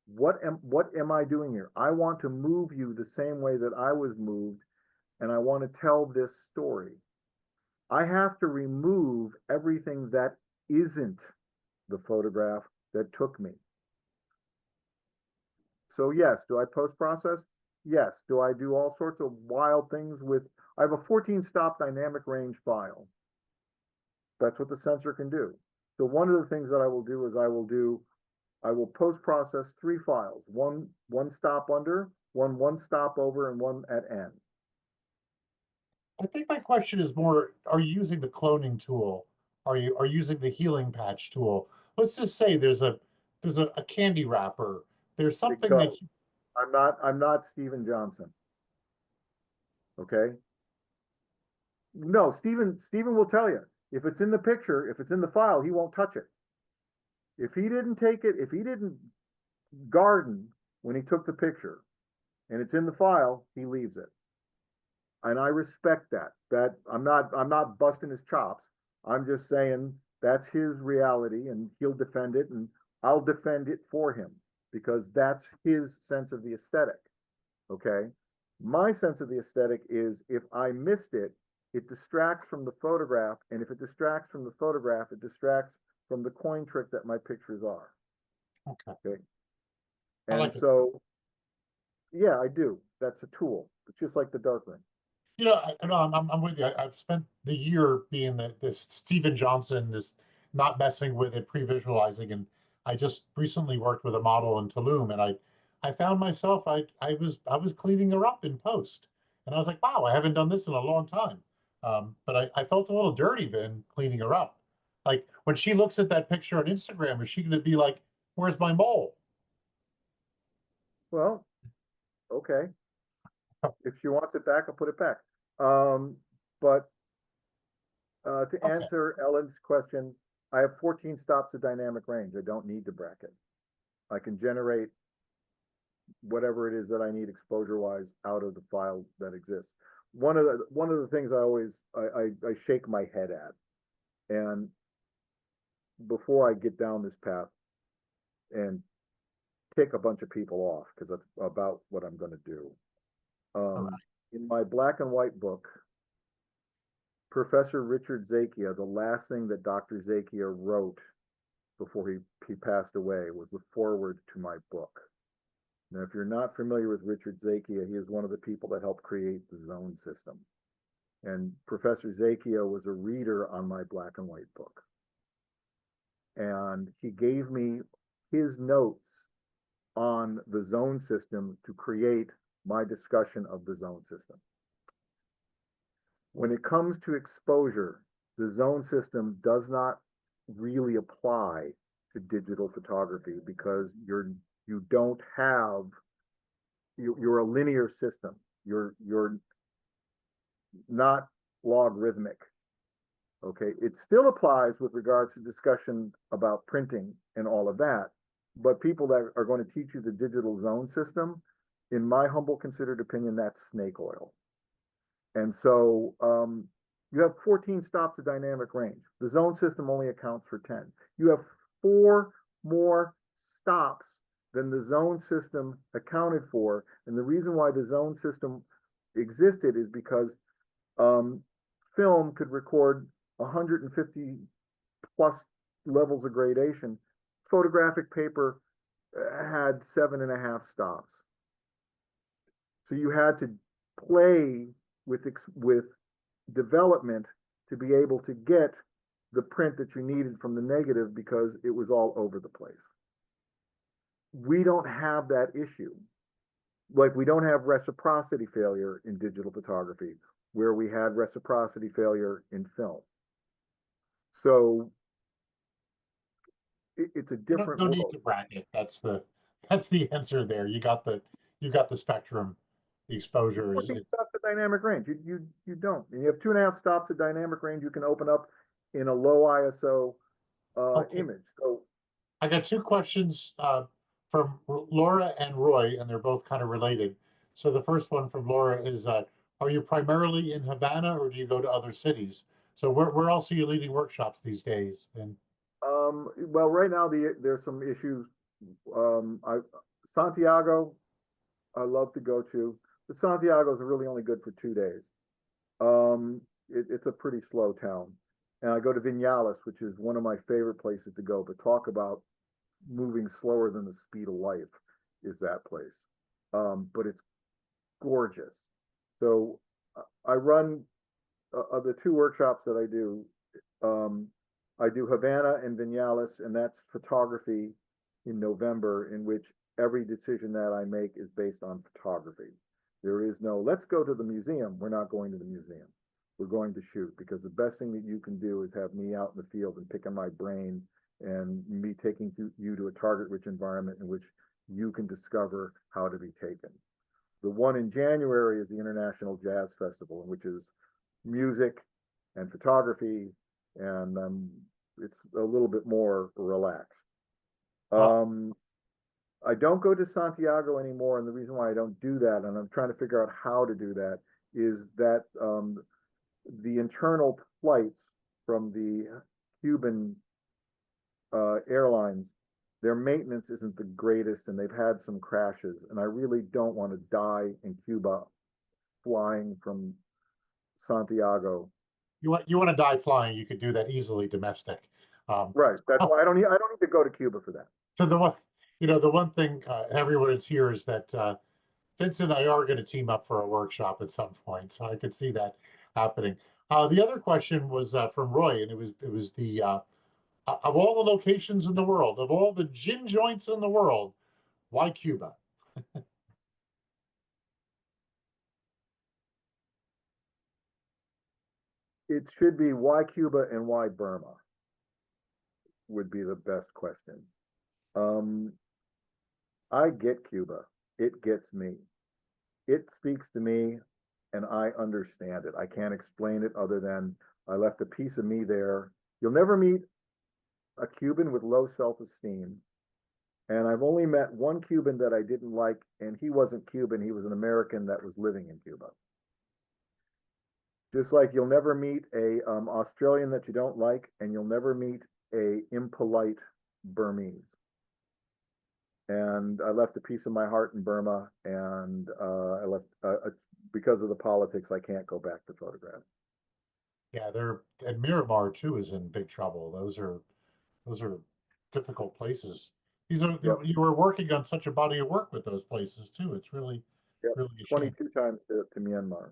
What am I doing here? I want to move you the same way that I was moved, and I want to tell this story. I have to remove everything that isn't the photograph that took me. So yes, do I post-process? Yes. Do I do all sorts of wild things with, I have a 14 stop dynamic range file. That's what the sensor can do. So one of the things that I will do is I will post-process 3 files, one stop under, one stop over, and one at N. I think my question is more, are you using the cloning tool? Are you using the healing patch tool? let's just say there's a candy wrapper. There's Big something toe. that's I'm not Steven Johnson. Okay. No, Steven will tell you. If it's in the picture, if it's in the file, he won't touch it. If he didn't take it, if he didn't garden when he took the picture and it's in the file, he leaves it. And I respect that. That I'm not busting his chops. I'm just saying that's his reality and he'll defend it and I'll defend it for him because that's his sense of the aesthetic. Okay. My sense of the aesthetic is if I missed it, it distracts from the photograph. And if it distracts from the photograph, it distracts from the coin trick that my pictures are. okay. Okay. I And like it. so, yeah, I do. That's a tool. It's just like the darkroom. You know, I know I'm with you. I've spent the year being this Stephen Johnson, this not messing with it, pre-visualizing, and I just recently worked with a model in Tulum, and I found myself I was cleaning her up in post, and I was like, wow, I haven't done this in a long time. But I felt a little dirty then cleaning her up. Like when she looks at that picture on Instagram, is she going to be like, "Where's my mole?" Well, okay. If she wants it back, I'll put it back. But to Okay, answer Ellen's question, I have 14 stops of dynamic range. I don't need to bracket. I can generate whatever it is that I need exposure wise out of the file that exists. One of the things I shake my head at, and before I get down this path and tick a bunch of people off, because that's about what I'm going to do. all right. In my black and white book, Professor Richard Zakia, the last thing that Dr. Zakia wrote before he passed away was the foreword to my book. Now, if you're not familiar with Richard Zakia, he is one of the people that helped create the zone system. And Professor Zakia was a reader on my black and white book. And he gave me his notes on the zone system to create my discussion of the zone system. When it comes to exposure, the zone system does not really apply to digital photography because you don't have you're a linear system. You're not logarithmic. Okay, it still applies with regards to discussion about printing and all of that, but people that are going to teach you the digital zone system, in my humble considered opinion, that's snake oil. And so you have 14 stops of dynamic range. The zone system only accounts for 10. You have 4 more stops than the zone system accounted for. And the reason why the zone system existed is because film could record 150 plus levels of gradation. Photographic paper had 7.5 stops. So you had to play with development to be able to get the print that you needed from the negative because it was all over the place. We don't have that issue. Like we don't have reciprocity failure in digital photography where we had reciprocity failure in film. So it's a You don't different no need world. to bracket. That's the answer there. You got the spectrum. The exposure 14 is stops of dynamic range. You don't. And you have 2.5 stops of dynamic range you can open up in a low ISO okay. image. So I got two questions from Laura and Roy, and they're both kind of related. So the first one from Laura is, are you primarily in Havana or do you go to other cities? So where else are you leading workshops these days? And well, right now there's some issues. I Santiago, I love to go to, but Santiago is really only good for 2 days. It's a pretty slow town, and I go to Vinales, which is one of my favorite places to go. But talk about moving slower than the speed of light is that place. But it's gorgeous. So I run of the 2 workshops that I do. Um, I do Havana and Vinales, and that's photography in November, in which every decision that I make is based on photography. There is no, let's go to the museum. We're not going to the museum. We're going to shoot because the best thing that you can do is have me out in the field and picking my brain and me taking you to a target-rich environment in which you can discover how to be taken. The one in January is the International Jazz Festival, which is music and photography, and it's a little bit more relaxed. Uh, I don't go to Santiago anymore, and the reason why I don't do that, and I'm trying to figure out how to do that, is that the internal flights from the Cuban airlines, their maintenance isn't the greatest, and they've had some crashes, and I really don't want to die in Cuba flying from Santiago. you want to die flying, you could do that easily domestic. Um, Right. That's oh, why I don't need to go to Cuba for that. so the one, the one thing everyone is here is that Vince and I are going to team up for a workshop at some point, so I could see that happening. The other question was from Roy, and it was the of all the locations in the world, of all the gin joints in the world, why Cuba? It should be why Cuba and why Burma would be the best question. Um, I get Cuba. It gets me. It speaks to me and I understand it. I can't explain it other than I left a piece of me there. You'll never meet a Cuban with low self-esteem. And I've only met one Cuban that I didn't like, and he wasn't Cuban. He was an American that was living in Cuba. Just like you'll never meet a Australian that you don't like, and you'll never meet a impolite Burmese. And I left a piece of my heart in Burma, and I left because of the politics. I can't go back to photograph. Yeah, they're and Miramar too is in big trouble. Those are difficult places. These are Yep, you were working on such a body of work with those places too. It's really yep. really a shame. 22 times to Myanmar.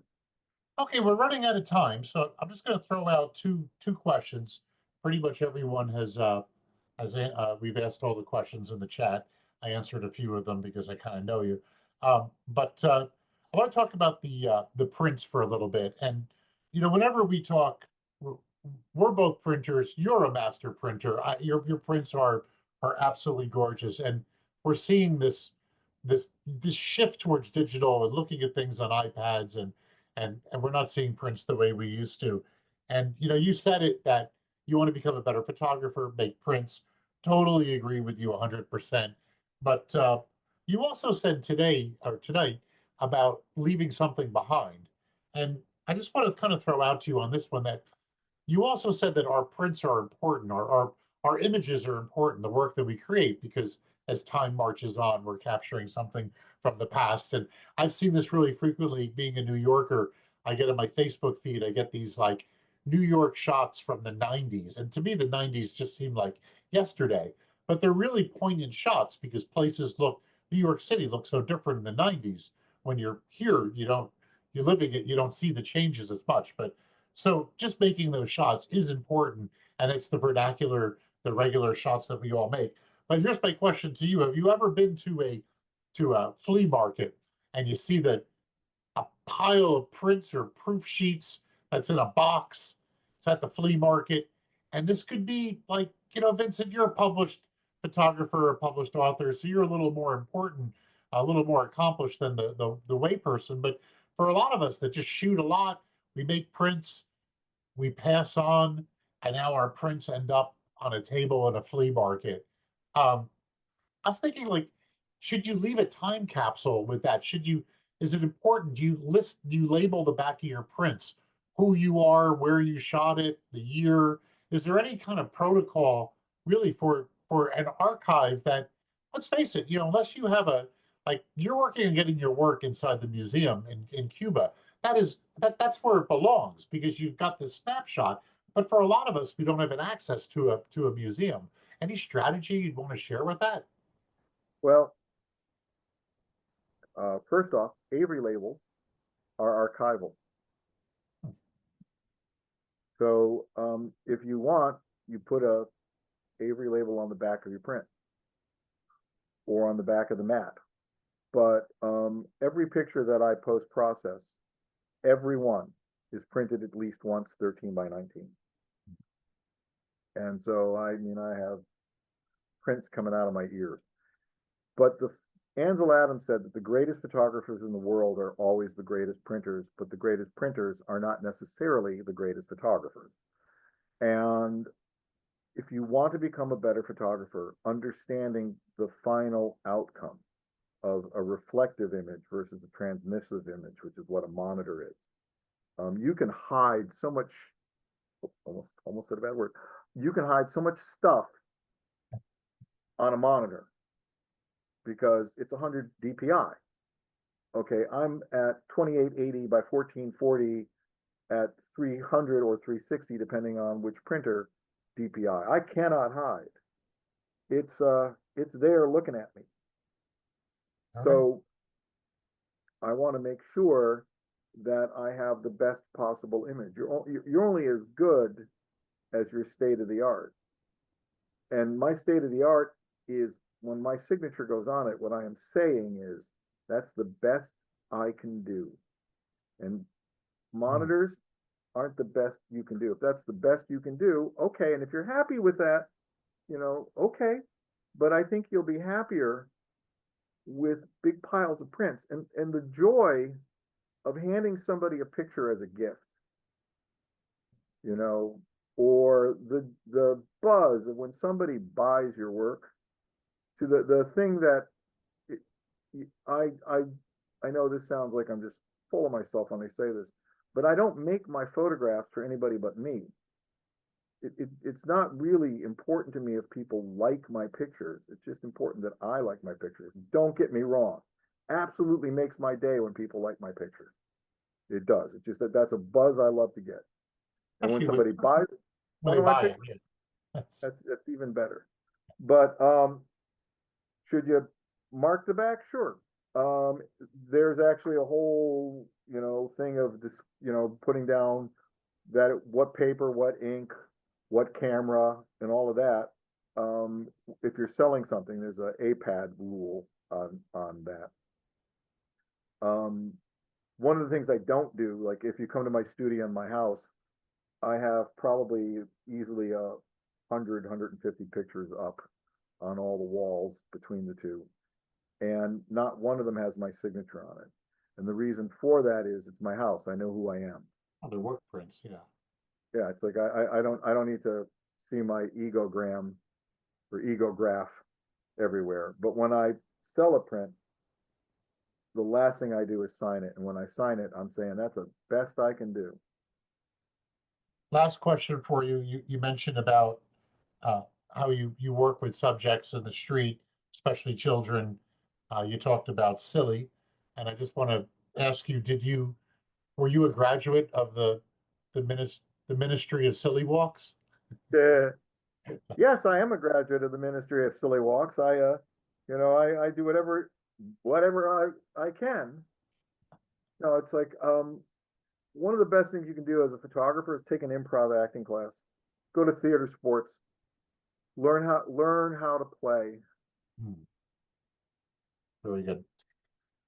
Okay, we're running out of time, so I'm just going to throw out two questions. Pretty much everyone we've asked all the questions in the chat. I answered a few of them because I kind of know you. But I want to talk about the prints for a little bit. And whenever we talk, we're both printers. You're a master printer. Your prints are absolutely gorgeous, and we're seeing this shift towards digital and looking at things on iPads and we're not seeing prints the way we used to. And you said it that you want to become a better photographer, make prints. Totally agree with you 100%. But you also said today or tonight about leaving something behind. And I just want to kind of throw out to you on this one that you also said that our prints are important, our images are important, the work that we create, because as time marches on, we're capturing something from the past. And I've seen this really frequently being a New Yorker. I get in my Facebook feed, I get these like New York shots from the 90s. And to me, the 90s just seem like yesterday, but they're really poignant shots because New York City looks so different in the 90s. When you're here, you're living it, you don't see the changes as much. But so just making those shots is important, and it's the vernacular, the regular shots that we all make. But here's my question to you: have you ever been to a flea market and you see that a pile of prints or proof sheets that's in a box? It's at the flea market, and this could be like Vincent, you're a published photographer, a published author, so you're a little more important, a little more accomplished than the way person. But for a lot of us that just shoot a lot, we make prints, we pass on, and now our prints end up on a table in a flea market. Um, I was thinking, like, should you leave a time capsule with that? Is it important? Do you label the back of your prints, who you are, where you shot it, the year? Is there any kind of protocol really for an archive that, let's face it, unless you have like you're working on getting your work inside the museum in Cuba, that's where it belongs because you've got this snapshot. But for a lot of us, we don't have an access to a museum. Any strategy you'd want to share with that? Well, first off, Avery labels are archival. So if you want, you put a Avery label on the back of your print or on the back of the mat. But every picture that I post process, every one is printed at least once 13 by 19. And so I have prints coming out of my ears. But Ansel Adams said that the greatest photographers in the world are always the greatest printers, but the greatest printers are not necessarily the greatest photographers. And if you want to become a better photographer, understanding the final outcome of a reflective image versus a transmissive image, which is what a monitor is. You can hide so much, almost said a bad word. You can hide so much stuff on a monitor because it's 100 DPI. Okay, I'm at 2880 by 1440 at 300 or 360, depending on which printer DPI. I cannot hide. It's there looking at me. So I want to make sure that I have the best possible image. You're only as good as your state of the art. And my state of the art is when my signature goes on it, what I am saying is that's the best I can do. And monitors aren't the best you can do. If that's the best you can do, okay. And if you're happy with that, okay. But I think you'll be happier with big piles of prints and the joy of handing somebody a picture as a gift, or the buzz of when somebody buys your work. To the thing that I know this sounds like I'm just full of myself when I say this, but I don't make my photographs for anybody but me. It's not really important to me if people like my pictures. It's just important that I like my pictures. Don't get me wrong. Absolutely makes my day when people like my picture. It does. It's just that's a buzz I love to get. And when somebody buys one of my pictures, that's even better. But should you mark the back? Sure. There's actually a whole, thing of this, putting down that what paper, what ink, what camera, and all of that. If you're selling something, there's a APAD rule on that. One of the things I don't do, like if you come to my studio in my house, I have probably easily 150 pictures up on all the walls between the two. And not one of them has my signature on it. And the reason for that is it's my house. I know who I am. Oh, the work prints, yeah. Yeah, it's like I don't need to see my egogram or egograph everywhere. But when I sell a print, the last thing I do is sign it. And when I sign it, I'm saying that's the best I can do. Last question for you. You mentioned about how you work with subjects in the street, especially children. You talked about silly, and I just want to ask you, were you a graduate of the Ministry of Silly Walks? Yes, I am a graduate of the Ministry of Silly Walks. I do whatever I can. No, it's like one of the best things you can do as a photographer is take an improv acting class, go to theater sports, learn how to play. Very good.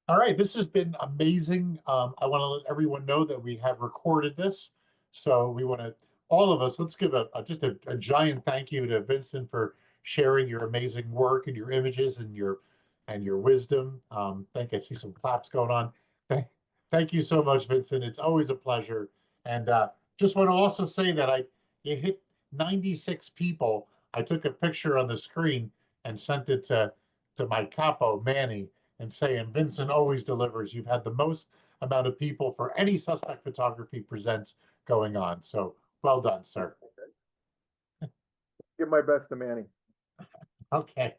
All right, this has been amazing. I want to let everyone know that we have recorded this, so we want to all of us. Let's give just a giant thank you to Vincent for sharing your amazing work and your images and your wisdom. I see some claps going on. Thank you so much, Vincent. It's always a pleasure. And just want to also say that you hit 96 people. I took a picture on the screen and sent it to my capo, Manny, and saying, Vincent always delivers. You've had the most amount of people for any Suspect Photography Presents going on. So well done, sir. Give my best to Manny. Okay.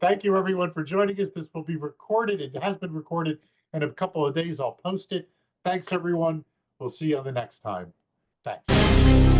Thank you, everyone, for joining us. This will be recorded. It has been recorded. In a couple of days, I'll post it. Thanks, everyone. We'll see you on the next time. Thanks.